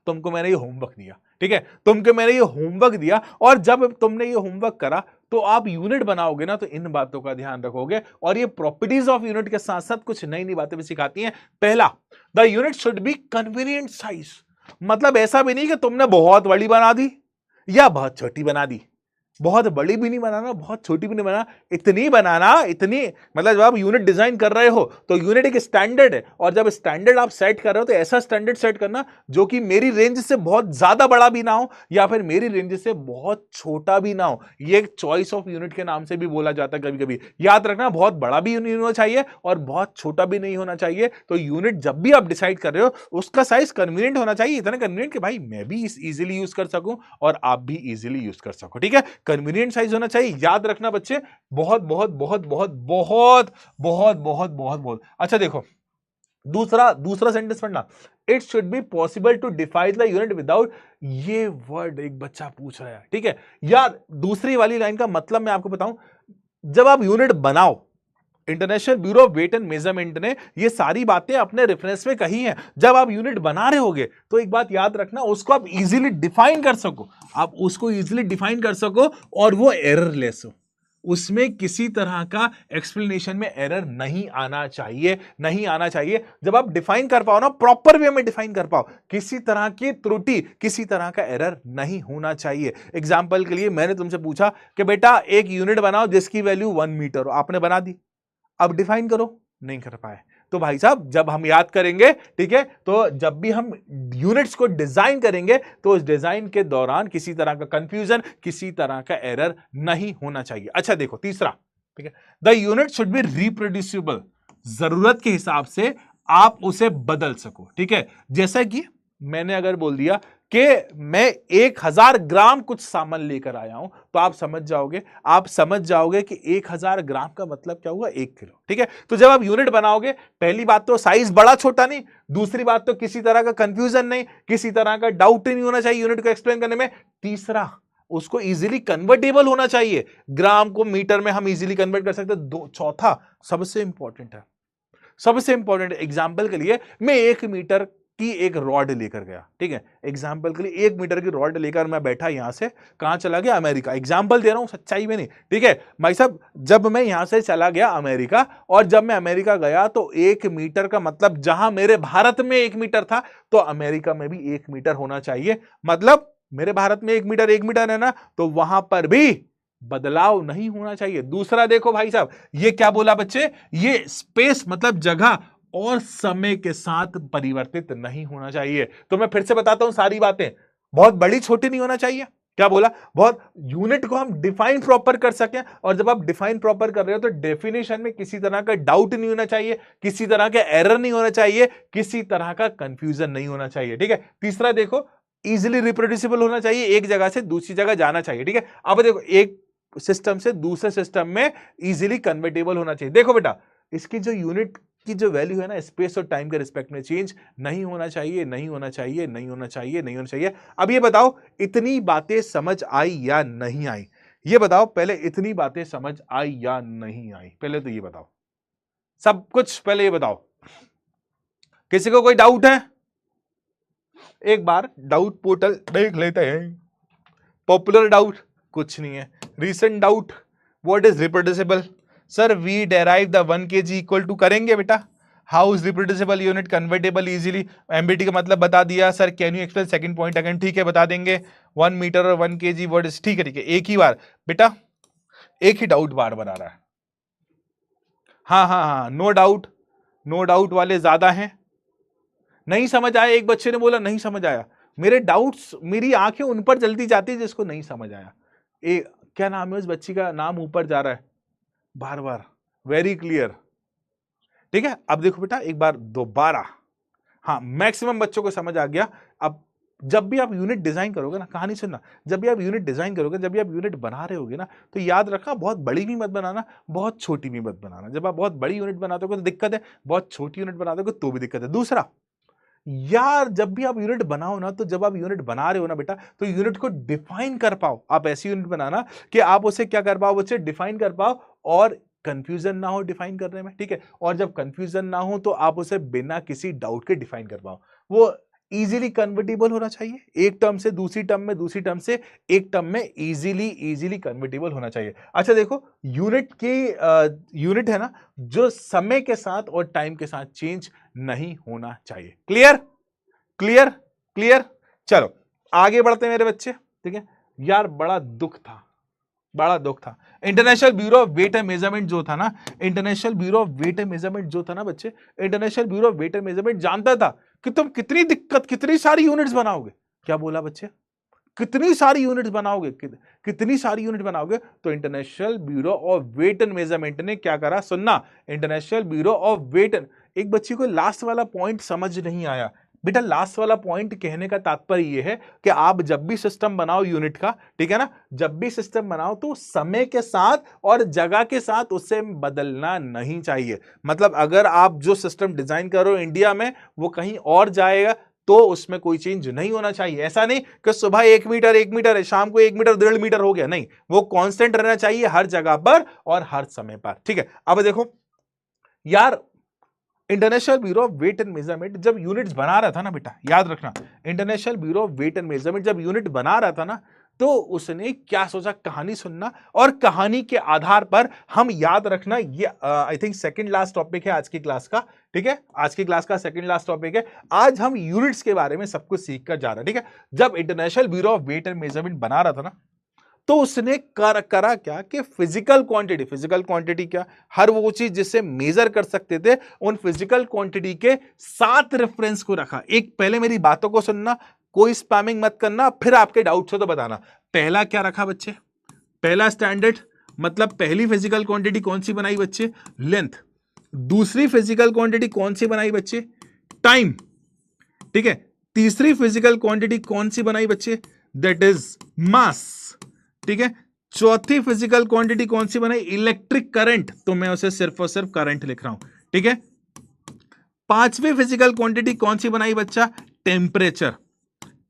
तुमको मैंने ये होमवर्क दिया, ठीक है, तुमको मैंने ये होमवर्क दिया और जब तुमने ये होमवर्क करा तो आप यूनिट बनाओगे ना, तो इन बातों का ध्यान रखोगे। और ये प्रॉपर्टीज ऑफ यूनिट के साथ साथ कुछ नई नई बातें भी सिखाती हैं। पहला, the unit should be convenient size. मतलब ऐसा भी नहीं कि तुमने बहुत बड़ी बना दी या बहुत छोटी बना दी, बहुत बड़ी भी नहीं बनाना, बहुत छोटी भी नहीं बनाना, इतनी बनाना, इतनी, मतलब जब आप यूनिट डिजाइन कर रहे हो तो यूनिट एक स्टैंडर्ड है, और जब स्टैंडर्ड आप सेट कर रहे हो तो ऐसा स्टैंडर्ड सेट करना जो कि मेरी रेंज से बहुत ज्यादा बड़ा भी ना हो या फिर मेरी रेंज से बहुत छोटा भी ना हो। ये एक चॉइस ऑफ यूनिट के नाम से भी बोला जाता है कभी कभी। याद रखना, बहुत बड़ा भी नहीं होना चाहिए और बहुत छोटा भी नहीं होना चाहिए। तो यूनिट जब भी आप डिसाइड कर रहे हो उसका साइज कन्वीनियंट होना चाहिए, इतना कन्वीनियंट कि भाई मैं भी इजीली यूज कर सकूं और आप भी इजीली यूज कर सको। ठीक है, कन्वीनियंट साइज होना चाहिए, याद रखना बच्चे। बहुत बहुत बहुत बहुत बहुत बहुत बहुत बहुत बहुत अच्छा। देखो दूसरा सेंटेंस पढ़ना, it should be possible to define the unit without, ये वर्ड एक बच्चा पूछ रहा है। ठीक है यार, दूसरी वाली लाइन का मतलब मैं आपको बताऊं, जब आप यूनिट बनाओ, international bureau of weight and measurement ने ये सारी बातें अपने रेफरेंस में कही हैं। जब आप यूनिट बना रहे होगे तो एक बात याद रखना, उसको आप इजीली डिफाइन कर सको, आप उसको इजीली डिफाइन कर सको और वो एररलेस हो, उसमें किसी तरह का एक्सप्लेनेशन में एरर नहीं आना चाहिए, नहीं आना चाहिए। जब आप डिफाइन कर पाओ ना, प्रॉपर वे में डिफाइन कर पाओ, किसी तरह की त्रुटि, किसी तरह का एरर नहीं होना चाहिए। एग्जांपल के लिए मैंने तुमसे पूछा कि बेटा एक यूनिट बनाओ जिसकी वैल्यू 1 मीटर हो, आपने बना दी, अब डिफाइन करो, नहीं कर पाए। तो भाई साहब जब हम याद करेंगे, ठीक है, तो जब भी हम यूनिट्स को डिजाइन करेंगे तो उस डिजाइन के दौरान किसी तरह का कंफ्यूजन, किसी तरह का एरर नहीं होना चाहिए। अच्छा देखो तीसरा, ठीक है, the unit should be reproducible, जरूरत के हिसाब से आप उसे बदल सको। ठीक है, जैसा कि मैंने अगर बोल दिया कि मैं 1000 ग्राम कुछ सामान लेकर आया हूं, तो आप समझ जाओगे कि 1000 ग्राम का मतलब क्या हुआ, 1 किलो। ठीक है, तो जब आप यूनिट बनाओगे, पहली बात तो साइज बड़ा छोटा नहीं, दूसरी बात तो किसी तरह का कंफ्यूजन नहीं, किसी तरह का डाउट नहीं होना चाहिए यूनिट को एक्सप्लेन करने में। तीसरा, उसको इजीली कन्वर्टेबल होना चाहिए, ग्राम को मीटर में हम इजीली कन्वर्ट कर सकते हैं। चौथा सबसे इंपॉर्टेंट है, सबसे इंपॉर्टेंट एग्जाम्पल के लिए, मैं 1 मीटर की एक रॉड लेकर गया, ठीक है, एग्जाम्पल के लिए 1 मीटर की रॉड लेकर मैं बैठा, यहां से कहां चला गया, अमेरिका। एग्जाम्पल दे रहा हूं, सच्चाई में नहीं, ठीक है भाई साहब। जब मैं यहां से चला गया अमेरिका, और जब मैं अमेरिका गया तो 1 मीटर का मतलब जहां मेरे भारत में 1 मीटर था, तो अमेरिका में भी 1 मीटर होना चाहिए। मतलब मेरे भारत में 1 मीटर है ना, तो वहां पर भी बदलाव नहीं होना चाहिए। दूसरा देखो भाई साहब, ये क्या बोला बच्चे, ये स्पेस मतलब जगह और समय के साथ परिवर्तित नहीं होना चाहिए। तो मैं फिर से बताता हूं सारी बातें, बहुत बड़ी छोटी नहीं होना चाहिए, क्या बोला, बहुत, यूनिट को हम डिफाइन प्रॉपर कर सकें, और जब आप डिफाइन प्रॉपर कर रहे हो तो डेफिनेशन में किसी तरह का डाउट नहीं होना चाहिए, किसी तरह का एरर नहीं होना चाहिए, किसी तरह का कंफ्यूजन नहीं होना चाहिए। ठीक है, तीसरा देखो, इजिली रिप्रोड्यूसिबल होना चाहिए, एक जगह से दूसरी जगह जाना चाहिए। ठीक है, अब देखो एक सिस्टम से दूसरे सिस्टम में इजीली कन्वर्टेबल होना चाहिए। देखो बेटा, इसकी जो यूनिट की जो वैल्यू है ना, स्पेस और टाइम के रिस्पेक्ट में चेंज नहीं होना चाहिए, नहीं होना चाहिए, नहीं होना चाहिए, नहीं होना चाहिए। अब ये बताओ, इतनी बातें समझ आई या नहीं आई, ये बताओ पहले, इतनी बातें समझ आई या नहीं आई, पहले तो ये बताओ, सब कुछ पहले ये बताओ। किसी को कोई डाउट है? एक बार डाउट पोर्टल देख लेते हैं। पॉपुलर डाउट कुछ नहीं है, recent doubt, what is reproducible, sir we derive the 1 kg equal to, करेंगे बेटा, how is reproducible unit convertible easily, MBT का मतलब बता दिया sir, can you explain second point again, ठीक है बता देंगे, 1 मीटर और 1 kg व्हाट इज, ठीक है ठीक है, एक ही बार बेटा, एक ही डाउट बार बार आ रहा है। हाँ हाँ हाँ, नो डाउट, नो डाउट वाले ज्यादा हैं। नहीं समझ आया, एक बच्चे ने बोला नहीं समझ आया, मेरे डाउट्स, मेरी आंखें उन पर जल्दी जाती है जिसको नहीं समझ आया। क्या नाम है उस बच्ची का, नाम ऊपर जा रहा है बार बार, वेरी क्लियर। ठीक है, अब देखो बेटा एक बार दोबारा, हाँ मैक्सिमम बच्चों को समझ आ गया। अब जब भी आप यूनिट डिजाइन करोगे ना, कहानी सुनना, जब भी आप यूनिट डिजाइन करोगे, जब भी आप यूनिट बना रहे होगे ना, तो याद रखना, बहुत बड़ी भी मत बनाना, बहुत छोटी भी मत बनाना। जब आप बहुत बड़ी यूनिट बनाते हो तो दिक्कत है, बहुत छोटी यूनिट बनाते हो तो भी दिक्कत है। दूसरा, यार जब भी आप यूनिट बनाओ ना, तो जब आप यूनिट बना रहे हो ना बेटा, तो यूनिट को डिफाइन कर पाओ। आप ऐसी यूनिट बनाना कि आप उसे क्या कर पाओ, उसे डिफाइन कर पाओ और कंफ्यूजन ना हो डिफाइन करने में, ठीक है। और जब कंफ्यूजन ना हो तो आप उसे बिना किसी डाउट के डिफाइन कर पाओ। वो इजीली कन्वर्टेबल होना चाहिए, एक टर्म से दूसरी टर्म में, दूसरी टर्म से एक टर्म में इजीली कन्वर्टेबल होना चाहिए। अच्छा देखो, यूनिट है ना, जो समय के साथ और टाइम के साथ चेंज नहीं होना चाहिए। Clear clear clear. चलो आगे बढ़ते हैं मेरे बच्चे, ठीक है। यार बड़ा दुख था, बड़ा दुख था। International bureau of weight and measurement जो था ना, international bureau of weight and measurement जो था ना बच्चे, international bureau of weight and measurement जानता था कि तुम कितनी दिक्कत, कितनी सारी यूनिट्स बनाओगे। क्या बोला बच्चे? कितनी सारी यूनिट्स बनाओगे, कितनी सारी यूनिट बनाओगे। तो international bureau of weight and measurement ने क्या करा, सुनना, international bureau of weight and, एक बच्ची को लास्ट वाला पॉइंट समझ नहीं आया बेटा। लास्ट वाला पॉइंट कहने का तात्पर्य यह है कि आप जब भी सिस्टम बनाओ यूनिट का, ठीक है ना, जब भी सिस्टम बनाओ तो समय के साथ और जगह के साथ उसे बदलना नहीं चाहिए। मतलब अगर आप जो सिस्टम डिजाइन करो इंडिया में, वो कहीं और जाएगा तो उसमें कोई चेंज नहीं होना चाहिए। ऐसा नहीं कि सुबह 1 मीटर है, शाम को 1 मीटर 1.5 मीटर हो गया, नहीं, वो कांस्टेंट रहना चाहिए हर जगह पर और हर समय पर, ठीक है। अब देखो यार, international bureau of weight and measurement जब यूनिट्स बना रहा था ना बेटा, याद रखना, international bureau of weight and measurement जब यूनिट बना रहा था ना, तो उसने क्या सोचा, कहानी सुनना, और कहानी के आधार पर हम याद रखना, ये I think second last topic है आज की क्लास का, ठीक है। आज की क्लास का सेकंड लास्ट टॉपिक है। आज हम यूनिट्स के बारे में सब कुछ सीख कर जा रहे हैं, ठीक है। जब international bureau of weight and measurement बना रहा था ना, तो उसने करा क्या कि फिजिकल क्वांटिटी क्या, हर वो चीज जिससे मेजर कर सकते थे, उन फिजिकल क्वांटिटी के 7 रेफरेंस को रखा। एक पहले मेरी बातों को सुनना, कोई स्पैमिंग मत करना, फिर आपके डाउट्स हो तो बताना। पहला क्या रखा बच्चे, पहला स्टैंडर्ड, मतलब पहली फिजिकल क्वांटिटी कौन सी बनाई बच्चे, लेंथ। दूसरी फिजिकल क्वांटिटी कौन सी बनाई बच्चे, टाइम, ठीक है। तीसरी फिजिकल क्वांटिटी कौन सी बनाई बच्चे, दैट इज मास, ठीक है। चौथी फिजिकल क्वांटिटी कौन सी बनाई, इलेक्ट्रिक करंट, तो मैं उसे सिर्फ और सिर्फ करंट लिख रहा हूं, ठीक है। पांचवी फिजिकल क्वांटिटी कौन सी बनाई बच्चा, टेम्परेचर,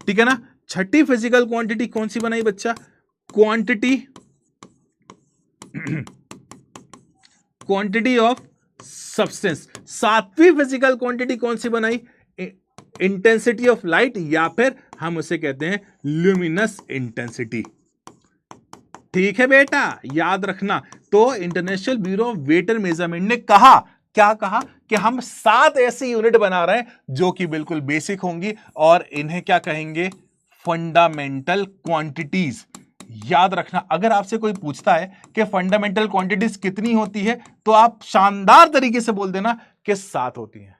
ठीक है ना। छठी फिजिकल क्वांटिटी कौन सी बनाई बच्चा, क्वांटिटी ऑफ सब्सटेंस। सातवीं फिजिकल क्वांटिटी कौन सी बनाई, इंटेंसिटी ऑफ लाइट, या फिर हम उसे कहते हैं ल्यूमिनस इंटेंसिटी, ठीक है बेटा, याद रखना। तो international bureau of weight and measurement ने कहा, क्या कहा, कि हम 7 ऐसी यूनिट बना रहे हैं जो कि बिल्कुल बेसिक होंगी, और इन्हें क्या कहेंगे, फंडामेंटल क्वांटिटीज। याद रखना, अगर आपसे कोई पूछता है कि फंडामेंटल क्वांटिटीज कितनी होती है, तो आप शानदार तरीके से बोल देना कि 7 होती हैं।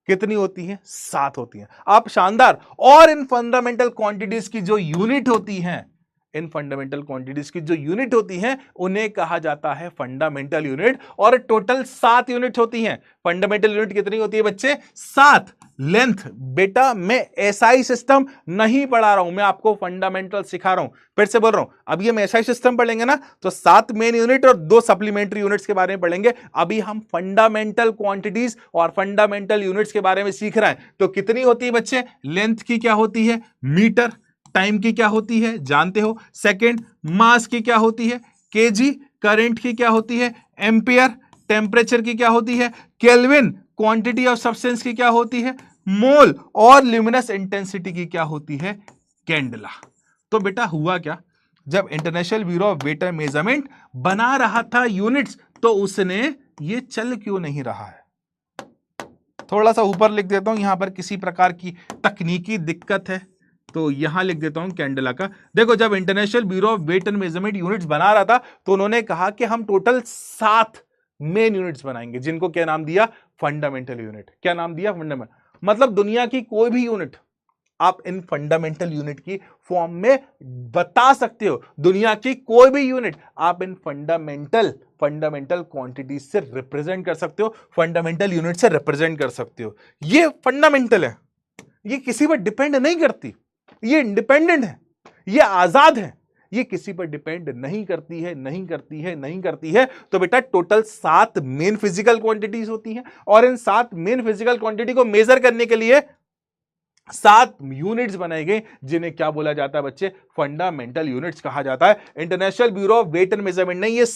कितनी होती हैं, 7 होती हैं, आप शानदार। और इन फंडामेंटल क्वांटिटीज की जो यूनिट होती हैं, इन फंडामेंटल क्वांटिटीज की जो यूनिट होती हैं, उन्हें कहा जाता है फंडामेंटल यूनिट। और टोटल 7 यूनिट होती हैं। फंडामेंटल यूनिट कितनी होती है बच्चे, 7। लेंथ, बेटा मैं एसआई सिस्टम नहीं पढ़ा रहा हूं, मैं आपको फंडामेंटल सिखा रहा हूं। फिर से बोल रहा हूं, अभी हम एसआई सिस्टम पढ़ेंगे ना, तो 7 मेन यूनिट और 2 सप्लीमेंट्री यूनिट्स के बारे में पढ़ेंगे। अभी हम फंडामेंटल क्वांटिटीज और फंडामेंटल यूनिट्स के बारे में सीख रहे हैं। तो कितनी होती है बच्चे, लेंथ की क्या होती है, मीटर, टाइम की क्या होती है जानते हो, सेकंड, मास की क्या होती है, केजी, करंट की क्या होती है, एम्पियर, टेम्परेचर की क्या होती है, केल्विन, क्वांटिटी ऑफ सब्सटेंस की क्या होती है, मोल, और ल्यूमिनस इंटेंसिटी की क्या होती है, कैंडला। तो बेटा हुआ क्या, जब international bureau of weight and measurement बना रहा था यूनिट्स, तो उसने ये चल क्यों नहीं रहा है। थोड़ा सा ऊपर लिख देता हूं, यहां पर किसी प्रकार की तकनीकी दिक्कत है, तो यहां लिख देता हूं कैंडला का। देखो, जब international bureau of weight and measurement units बना रहा था, तो उन्होंने कहा कि हम टोटल 7 मेन यूनिट्स बनाएंगे, जिनको क्या नाम दिया, फंडामेंटल यूनिट। क्या नाम दिया, फंडामेंटल। मतलब दुनिया की कोई भी यूनिट आप इन फंडामेंटल यूनिट की फॉर्म में बता सकते हो। दुनिया की कोई भी यूनिट आप इन फंडामेंटल क्वांटिटी से रिप्रेजेंट कर सकते हो, फंडामेंटल यूनिट से रिप्रेजेंट कर सकते हो। ये फंडामेंटल है, ये किसी पर डिपेंड नहीं करती, ये इंडिपेंडेंट है, ये आजाद है, ये किसी पर डिपेंड नहीं करती है। तो बेटा टोटल 7 मेन फिजिकल क्वांटिटीज होती हैं, और इन 7 मेन फिजिकल क्वांटिटी को मेजर करने के लिए 7 यूनिट्स बनाई गई जिन्हें क्या बोला जाता है बच्चे, फंडामेंटल यूनिट्स कहा जाता है। International bureau of weight and measurement ने ये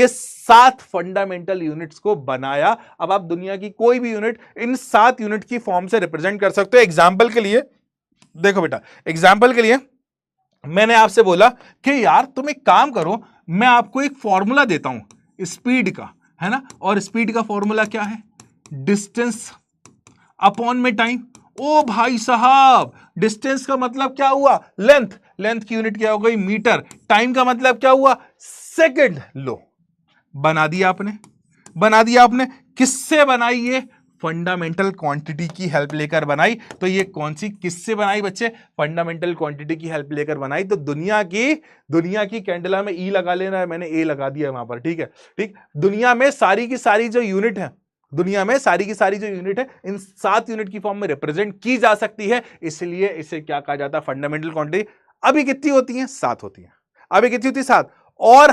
सात फंडामेंटल यूनिट्स को बनाया। अब आप दुनिया की कोई भी यूनिट इन 7 यूनिट की फॉर्म से रिप्रेजेंट कर सकते हो। एग्जाम्पल के लिए देखो बेटा, एग्जाम्पल के लिए मैंने आपसे बोला कि यार तुम एक काम करो, मैं आपको एक फॉर्मूला देता हूं स्पीड का, है ना, और स्पीड का फॉर्मूला क्या है, डिस्टेंस अपॉन में टाइम। ओ भाई साहब, डिस्टेंस का मतलब क्या हुआ, लेंथ, लेंथ की यूनिट क्या हो गई, मीटर। टाइम का मतलब क्या हुआ, सेकंड। लो, बना दिया आपने, बना दिया आपने। किससे बनाई ये, फंडामेंटल क्वांटिटी की हेल्प लेकर बनाई। तो ये कौन सी, किससे बनाई बच्चे, फंडामेंटल क्वांटिटी की हेल्प लेकर बनाई। तो दुनिया की कैंडला में ई लगा लेना है, मैंने ए लगा दिया वहां पर, ठीक है, ठीक। दुनिया में सारी की सारी जो यूनिट है, दुनिया में सारी की सारी जो यूनिट है, इन 7 यूनिट की फॉर्म में रिप्रेजेंट की जा सकती है, इसलिए इसे क्या कहा जाता है, फंडामेंटल क्वांटिटी। अभी कितनी होती है, 7 होती है। अभी कितनी होती है, 7। और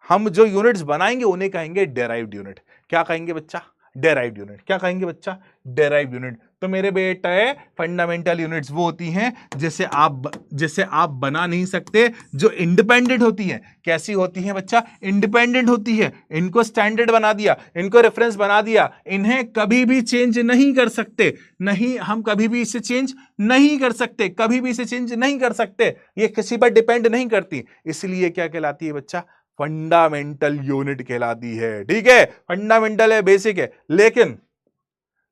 हम जो यूनिट्स बनाएंगे उन्हें कहेंगे डेराइव्ड यूनिट। क्या कहेंगे बच्चा, डेराइव्ड यूनिट। क्या कहेंगे बच्चा, डेराइव्ड यूनिट। तो मेरे बेटे फंडामेंटल यूनिट्स वो होती हैं जैसे आप बना नहीं सकते, जो इंडिपेंडेंट होती है। कैसी होती है बच्चा, इंडिपेंडेंट होती है। इनको स्टैंडर्ड बना दिया, इनको रेफरेंस बना दिया, इन्हें कभी भी चेंज नहीं कर सकते। नहीं, हम कभी भी इसे चेंज नहीं कर सकते, कभी भी इसे चेंज नहीं कर सकते। ये किसी पर डिपेंड नहीं करती, इसलिए क्या कहलाती है बच्चा, फंडामेंटल यूनिट कहलाती है। ठीक है, फंडामेंटल है, बेसिक है।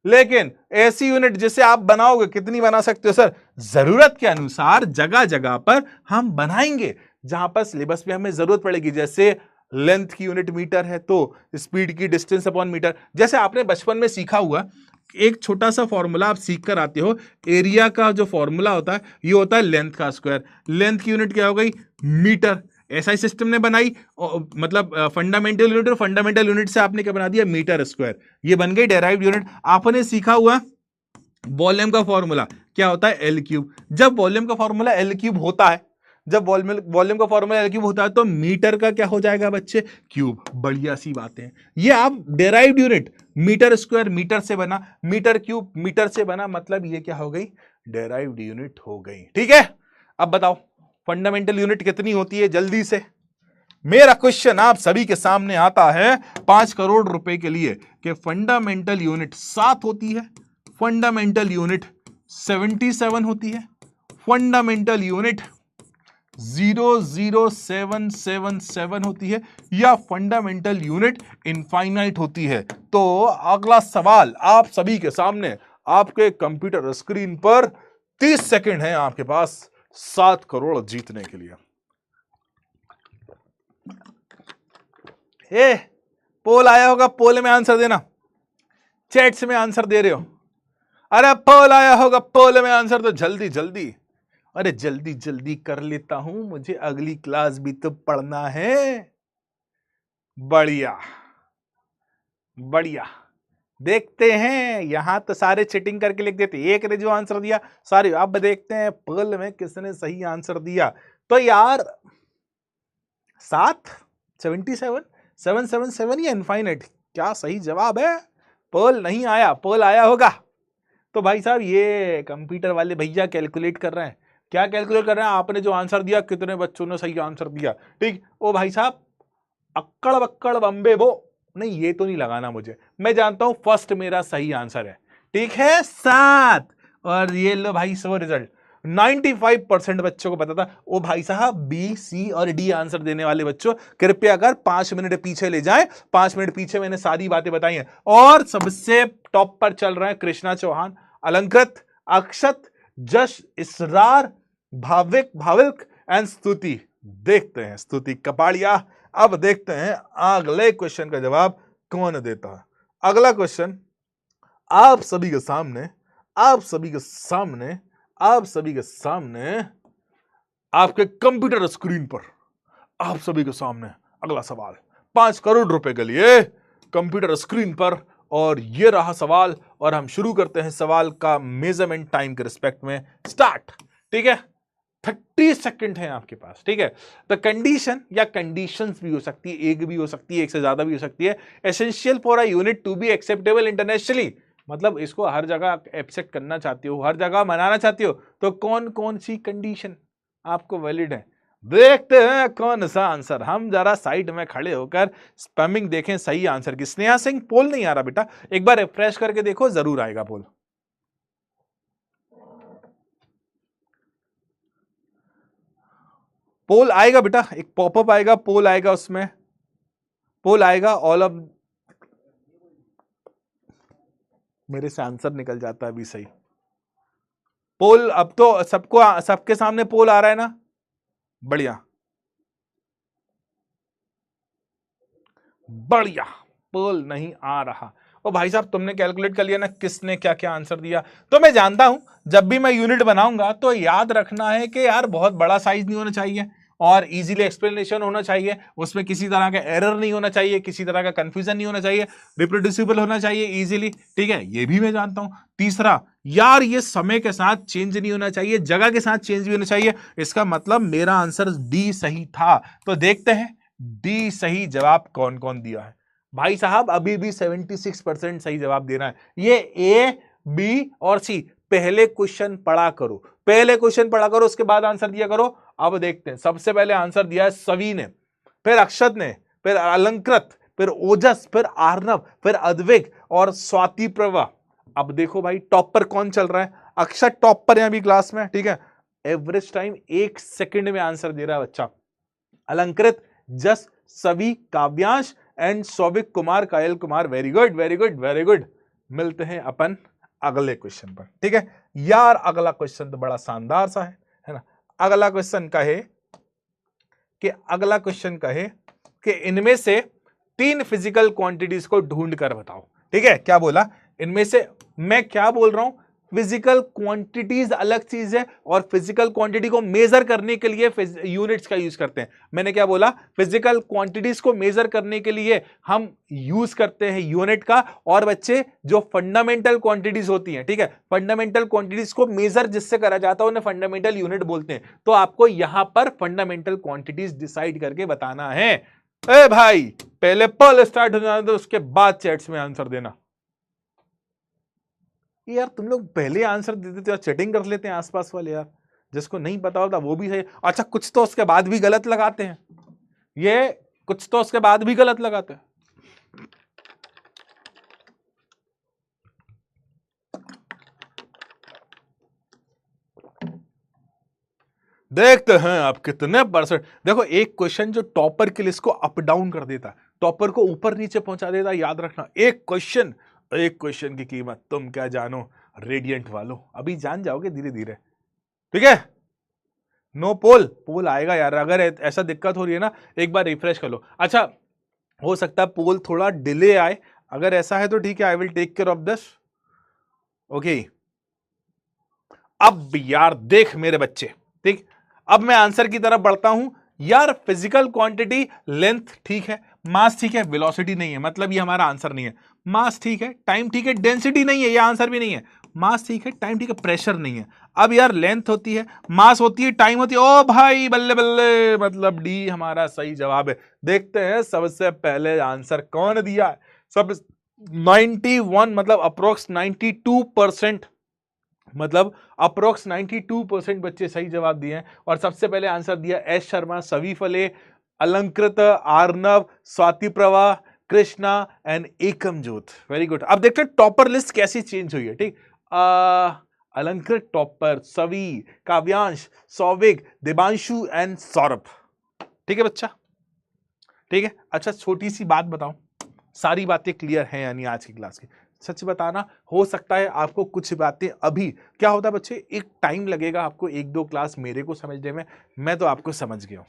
लेकिन ऐसी यूनिट जिसे आप बनाओगे, कितनी बना सकते हो सर, जरूरत के अनुसार जगह जगह पर हम बनाएंगे, जहां पर सिलेबस में हमें जरूरत पड़ेगी। जैसे लेंथ की यूनिट मीटर है तो स्पीड की डिस्टेंस अपॉन मीटर। जैसे आपने बचपन में सीखा हुआ एक छोटा सा फॉर्मूला आप सीख कर आते हो, एरिया का जो फॉर्मूला होता है ये होता है लेंथ का स्क्वायर। लेंथ की यूनिट क्या हो गई, मीटर। एसआई सिस्टम ने बनाई, मतलब फंडामेंटल यूनिट, और फंडामेंटल यूनिट से आपने क्या बना दिया, मीटर स्क्वायर। ये बन गई डेराइव्ड यूनिट। आपने सीखा हुआ वॉल्यूम का फॉर्मूला क्या होता है, एल क्यूब। जब वॉल्यूम का फॉर्मूला एल क्यूब होता है, जब वॉल्यूम का फॉर्मूला एल क्यूब होता है, तो मीटर का क्या हो जाएगा बच्चे, क्यूब। बढ़िया सी बातें हैं ये। आप derived unit, meter square meter से बना, मीटर क्यूब मीटर से बना, मतलब ये क्या हो गई, डेराइव्ड यूनिट हो गई। ठीक है, अब बताओ फंडामेंटल यूनिट कितनी होती है, जल्दी से। मेरा क्वेश्चन आप सभी के सामने आता है 5 करोड़ रुपए के लिए कि फंडामेंटल यूनिट 7 होती है, फंडामेंटल यूनिट 77 होती है, फंडामेंटल यूनिट 00777 होती है, या फंडामेंटल यूनिट इनफाइनाइट होती है। तो अगला सवाल आप सभी के सामने, आपके कंप्यूटर स्क्रीन पर 30 सेकंड है आपके पास 7 करोड़ जीतने के लिए। पोल आया होगा, पोल में आंसर देना। चैट्स में आंसर दे रहे हो, अरे पोल आया होगा, पोल में आंसर तो जल्दी जल्दी। अरे जल्दी जल्दी कर लेता हूं, मुझे अगली क्लास भी तो पढ़ना है। बढ़िया बढ़िया, देखते हैं। यहां तो सारे चीटिंग करके लिख देते, एक ने जो आंसर दिया सारे। अब देखते हैं पर्ल में किसने सही आंसर दिया। तो यार 777 या इनफाइनाइट, क्या सही जवाब है। पर्ल नहीं आया, पर्ल आया होगा तो भाई साहब ये कंप्यूटर वाले भैया कैलकुलेट कर रहे हैं। क्या कैलकुलेट कर रहे हैं, आपने जो आंसर दिया कितने बच्चों ने सही आंसर दिया। ठीक, ओ भाई साहब अक्कड़ बक्कड़ बम्बे वो नहीं, ये तो नहीं लगाना मुझे, मैं जानता हूं फर्स्ट मेरा सही आंसर है। ठीक है, 7। और ये लो भाई सो रिजल्ट 95% बच्चों को पता था। ओ भाई साहब बी, सी और डी आंसर देने वाले बच्चों कृपया कर 5 मिनट पीछे ले जाएं। 5 मिनट पीछे मैंने सारी बातें बताई हैं। और सबसे टॉप पर चल रहे हैं कृष्णा चौहान, अलंकृत, अक्षत, जश, इसरार, भाविक एंड स्तुति। देखते हैं स्तुति कपाड़िया, अब देखते हैं अगले क्वेश्चन का जवाब कौन देता है। अगला क्वेश्चन आप सभी के सामने आपके कंप्यूटर स्क्रीन पर, आप सभी के सामने अगला सवाल 5 करोड़ रुपए के लिए कंप्यूटर स्क्रीन पर। और ये रहा सवाल, और हम शुरू करते हैं सवाल का मेजरमेंट टाइम के रिस्पेक्ट में। स्टार्ट। ठीक है, 30 सेकंड है आपके पास। ठीक है, तो कंडीशन या कंडीशंस भी हो सकती है, एक भी हो सकती है, एक से ज्यादा भी हो सकती है। Essential for a unit to be acceptable internationally, मतलब इसको हर जगह एक्सेप्ट करना चाहती हो, हर जगह मनाना चाहती हो, तो कौन कौन सी कंडीशन आपको वैलिड है? देखते हैं कौन सा आंसर। हम जरा साइड में खड़े होकर स्पैमिंग देखें सही आंसर की। स्नेहा सिंह, पोल नहीं आ रहा बेटा, एक बार रिफ्रेश करके देखो, जरूर आएगा पोल। पोल आएगा बेटा, एक पॉपअप आएगा, पोल आएगा, उसमें पोल आएगा। ऑल ऑफ, मेरे से आंसर निकल जाता है अभी। सही पोल, अब तो सबको, सबके सामने पोल आ रहा है ना, बढ़िया बढ़िया। पोल नहीं आ रहा। ओ भाई साहब, तुमने कैलकुलेट कर लिया ना किसने क्या क्या आंसर दिया? तो मैं जानता हूं जब भी मैं यूनिट बनाऊंगा तो याद रखना है कि यार बहुत बड़ा साइज नहीं होना चाहिए और इजीली एक्सप्लेनेशन होना चाहिए, उसमें किसी तरह का एरर नहीं होना चाहिए, किसी तरह का कंफ्यूजन नहीं होना चाहिए, रिप्रोड्यूसिबल होना चाहिए इजीली, ठीक है, ये भी मैं जानता हूं। तीसरा, यार ये समय के साथ चेंज नहीं होना चाहिए, जगह के साथ चेंज भी होना चाहिए। इसका मतलब मेरा आंसर डी सही था। तो देखते हैं डी सही जवाब कौन कौन दिया है। भाई साहब अभी भी 76% सही जवाब देना है। ये ए, बी और सी, पहले क्वेश्चन पढ़ा करो, पहले क्वेश्चन पढ़ा करो, उसके बाद आंसर दिया करो। अब देखते हैं, सबसे पहले आंसर दिया है सवी ने, फिर अक्षत ने, फिर अलंकृत, फिर ओजस, फिर आर्नव, फिर अद्विक और स्वाति प्रभा। अब देखो भाई टॉपर कौन चल रहा है? अक्षत टॉपर है अभी क्लास में, ठीक है, एवरेज टाइम 1 सेकंड में आंसर दे रहा है बच्चा। अलंकृत, जस, सभी, काव्यांश एंड सौविक कुमार, कायल Kumar. Very good very good very good. मिलते हैं अपन अगले क्वेश्चन पर, ठीक है यार। अगला क्वेश्चन तो बड़ा शानदार सा है ना। अगला क्वेश्चन कहे कि इनमें से 3 फिजिकल क्वांटिटीज को ढूंढ कर बताओ, ठीक है। क्या बोला? इनमें से, मैं क्या बोल रहा हूं, फिजिकल क्वांटिटीज अलग चीज है और फिजिकल क्वांटिटी को मेजर करने के लिए यूनिट्स का यूज करते हैं। मैंने क्या बोला? फिजिकल क्वांटिटीज को मेजर करने के लिए हम यूज करते हैं यूनिट का। और बच्चे जो फंडामेंटल क्वांटिटीज होती हैं, ठीक है, फंडामेंटल क्वांटिटीज को मेजर जिससे करा जाता है उन्हें फंडामेंटल यूनिट बोलते हैं। तो आपको यहां पर फंडामेंटल क्वांटिटीज डिसाइड करके बताना है। ए भाई, पहले पल स्टार्ट हो जाने दो, उसके बाद चैट्स में आंसर देना। यार तुम लोग पहले आंसर दे देते हो, चैटिंग कर लेते हैं आसपास वाले यार, जिसको नहीं पता होता वो भी है। अच्छा, कुछ तो उसके बाद भी गलत लगाते हैं, ये कुछ तो उसके बाद भी गलत लगाते हैं। देखते हैं आप कितने परसेंट। देखो, एक क्वेश्चन जो टॉपर की लिस्ट को अप डाउन कर देता, टॉपर को ऊपर नीचे पहुंचा देता, याद रखना। एक क्वेश्चन की कीमत तुम क्या जानो रेडियंट वालों, अभी जान जाओगे धीरे धीरे, ठीक है। नो पोल, पोल आएगा यार, अगर ऐसा दिक्कत हो रही है ना एक बार रिफ्रेश कर लो। अच्छा, हो सकता है पोल थोड़ा डिले आए, अगर ऐसा है तो ठीक है, I will take care of this, okay. अब यार देख मेरे बच्चे, ठीक, अब मैं आंसर की तरफ बढ़ता हूं। यार फिजिकल क्वांटिटी, लेंथ ठीक है, मास ठीक है, वेलोसिटी नहीं है, मतलब ये हमारा आंसर नहीं है। मास ठीक है, टाइम ठीक है, डेंसिटी नहीं है, ये आंसर भी नहीं है। मास ठीक है, टाइम ठीक है, प्रेशर नहीं है। अब यार लेंथ होती है, मास होती है, टाइम होती है, ओ भाई बल्ले बल्ले, मतलब डी हमारा सही जवाब है। देखते हैं सबसे पहले आंसर कौन दिया है। सब 91, मतलब अप्रोक्स 92%, मतलब अप्रोक्स 92% बच्चे सही जवाब दिए हैं। और सबसे पहले आंसर दिया एस शर्मा, सवी फले, अलंकृत, आर्नव, स्वाति प्रभा, कृष्णा एंड एकम जोत। Very good. अब देखते हैं टॉपर लिस्ट कैसी चेंज हुई है, ठीक। अलंकृत टॉपर, सवी, काव्यांश, सौविक, देवांशु एंड सौरभ, ठीक है बच्चा, ठीक है। अच्छा, छोटी सी बात बताऊं, सारी बातें क्लियर हैं यानी आज की क्लास की? सच बताना, हो सकता है आपको कुछ बातें अभी, क्या होता है बच्चे, एक टाइम लगेगा आपको 1-2 क्लास मेरे को समझने में, मैं तो आपको समझ गया हूं,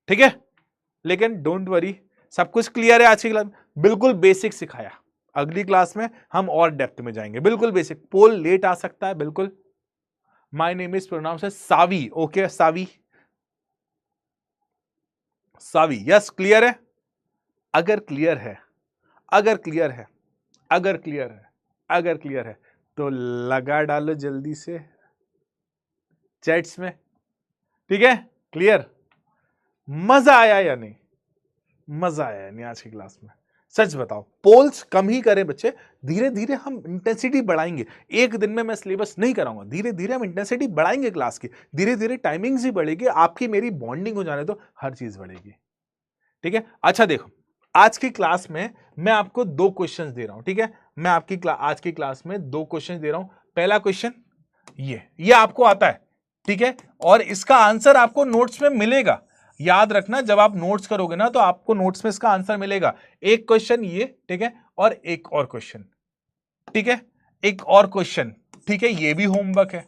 ठीक है। लेकिन डोंट वरी, सब कुछ क्लियर है आज की क्लास में, बिल्कुल बेसिक सिखाया। अगली क्लास में हम और डेप्थ में जाएंगे, बिल्कुल बेसिक। पोल लेट आ सकता है, बिल्कुल। माय नेम इज प्रोनाउंस है सावी, ओके, सावी, सावी, यस, क्लियर है। अगर क्लियर है, अगर क्लियर है, अगर क्लियर है, अगर क्लियर है तो लगा डालो जल्दी से चैट्स में, ठीक है। क्लियर? मजा आया या नहीं? मजा आया नहीं आज की क्लास में? सच बताओ, पोल्स कम ही करें बच्चे, धीरे धीरे हम इंटेंसिटी बढ़ाएंगे। एक दिन में मैं सिलेबस नहीं कराऊंगा, धीरे धीरे हम इंटेंसिटी बढ़ाएंगे क्लास की, धीरे धीरे टाइमिंग्स ही बढ़ेगी, आपकी मेरी बॉन्डिंग हो जाने तो हर चीज बढ़ेगी। ठीक है, अच्छा देखो, आज की क्लास में मैं आपको 2 क्वेश्चंस दे रहा हूं। ठीक है, मैं आपकी आज की क्लास में 2 क्वेश्चन दे रहा हूं। पहला क्वेश्चन ये आपको आता है, ठीक है, और इसका आंसर आपको नोट्स में मिलेगा। याद रखना, जब आप नोट्स करोगे ना तो आपको नोट्स में इसका आंसर मिलेगा। एक क्वेश्चन ये, ठीक है, और एक और क्वेश्चन, ठीक है, एक और क्वेश्चन, ठीक है, ये भी होमवर्क है,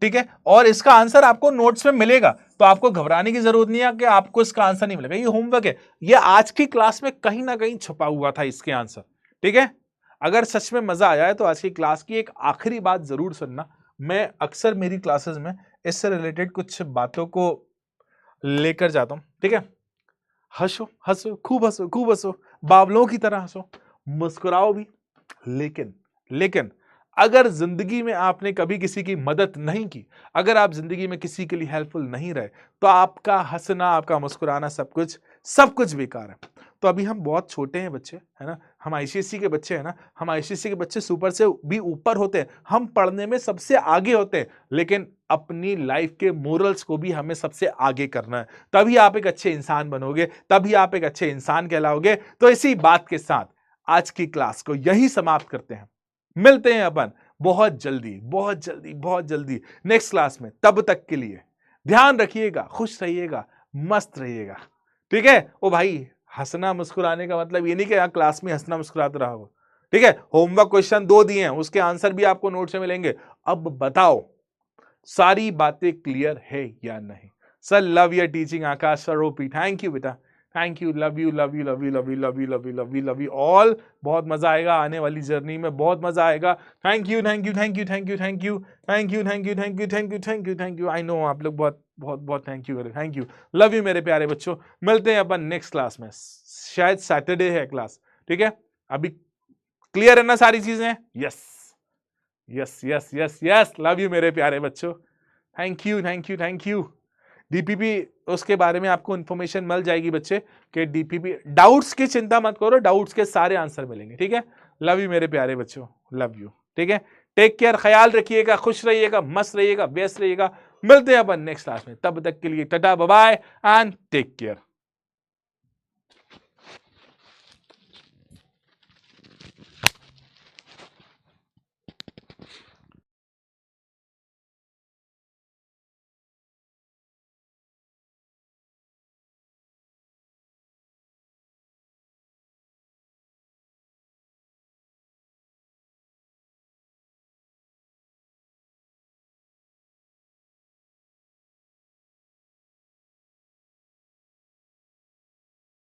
ठीक है, और इसका आंसर आपको नोट्स में मिलेगा, तो आपको घबराने की जरूरत नहीं है कि आपको इसका आंसर नहीं मिलेगा। ये होमवर्क है, ये आज की क्लास में कहीं ना कहीं छुपा हुआ था इसके आंसर। ठीक है, अगर सच में मजा आया है तो आज की क्लास की एक आखिरी बात जरूर सुनना। मैं अक्सर मेरी क्लासेस में इससे रिलेटेड कुछ बातों को लेकर जाता हूं। ठीक है, हंसो हंसो, खूब हंसो, खूब हंसो, बावलों की तरह हंसो, मुस्कुराओ भी, लेकिन अगर जिंदगी में आपने कभी किसी की मदद नहीं की, अगर आप जिंदगी में किसी के लिए हेल्पफुल नहीं रहे, तो आपका हंसना, आपका मुस्कुराना, सब कुछ बेकार है। तो अभी हम बहुत छोटे हैं बच्चे, है ना, हम आईसीएसई के बच्चे हैं ना, हम आईसीएसई के बच्चे सुपर से भी ऊपर होते हैं, हम पढ़ने में सबसे आगे होते हैं, लेकिन अपनी लाइफ के मोरल्स को भी हमें सबसे आगे करना है, तभी आप एक अच्छे इंसान बनोगे, तभी आप एक अच्छे इंसान कहलाओगे। तो इसी बात के साथ आज की क्लास को यही समाप्त करते हैं। मिलते हैं अपन बहुत जल्दी नेक्स्ट क्लास में। तब तक के लिए ध्यान रखिएगा, खुश रहिएगा, मस्त रहिएगा। ठीक है, ओ भाई, हंसना मुस्कुराने का मतलब ये नहीं कि यहाँ क्लास में हंसना मुस्कुराते रहो। ठीक है, होमवर्क क्वेश्चन 2 दिए हैं, उसके आंसर भी आपको नोट से मिलेंगे। अब बताओ सारी बातें क्लियर है या नहीं? Sir love your teaching Akash sir OP, thank you बेटा, thank you, love you love you love you love you love you love you love you love you all. बहुत मजा आएगा आने वाली जर्नी में, बहुत मजा आएगा। Thank you thank you thank you thank you thank you thank you thank you thank you thank you thank you thank you. I know आप लोग बहुत बहुत बहुत थैंक यू करें, थैंक यू, लव यू मेरे प्यारे बच्चों। मिलते हैं अपन नेक्स्ट क्लास में, शायद सैटरडे है क्लास। ठीक है, अभी क्लियर है ना सारी चीजें? Yes yes yes yes yes, love you मेरे प्यारे बच्चों, thank you thank you thank you. DPP उसके बारे में आपको इंफॉर्मेशन मिल जाएगी बच्चे कि डीपीपी, डाउट्स की चिंता मत करो, डाउट्स के सारे आंसर मिलेंगे। ठीक है, लव यू मेरे प्यारे बच्चों, लव यू। ठीक है, टेक केयर, ख्याल रखिएगा, खुश रहिएगा, मस्त रहिएगा, व्यस्त रहिएगा। मिलते हैं अपन नेक्स्ट क्लास में, तब तक के लिए tata bye bye and take care.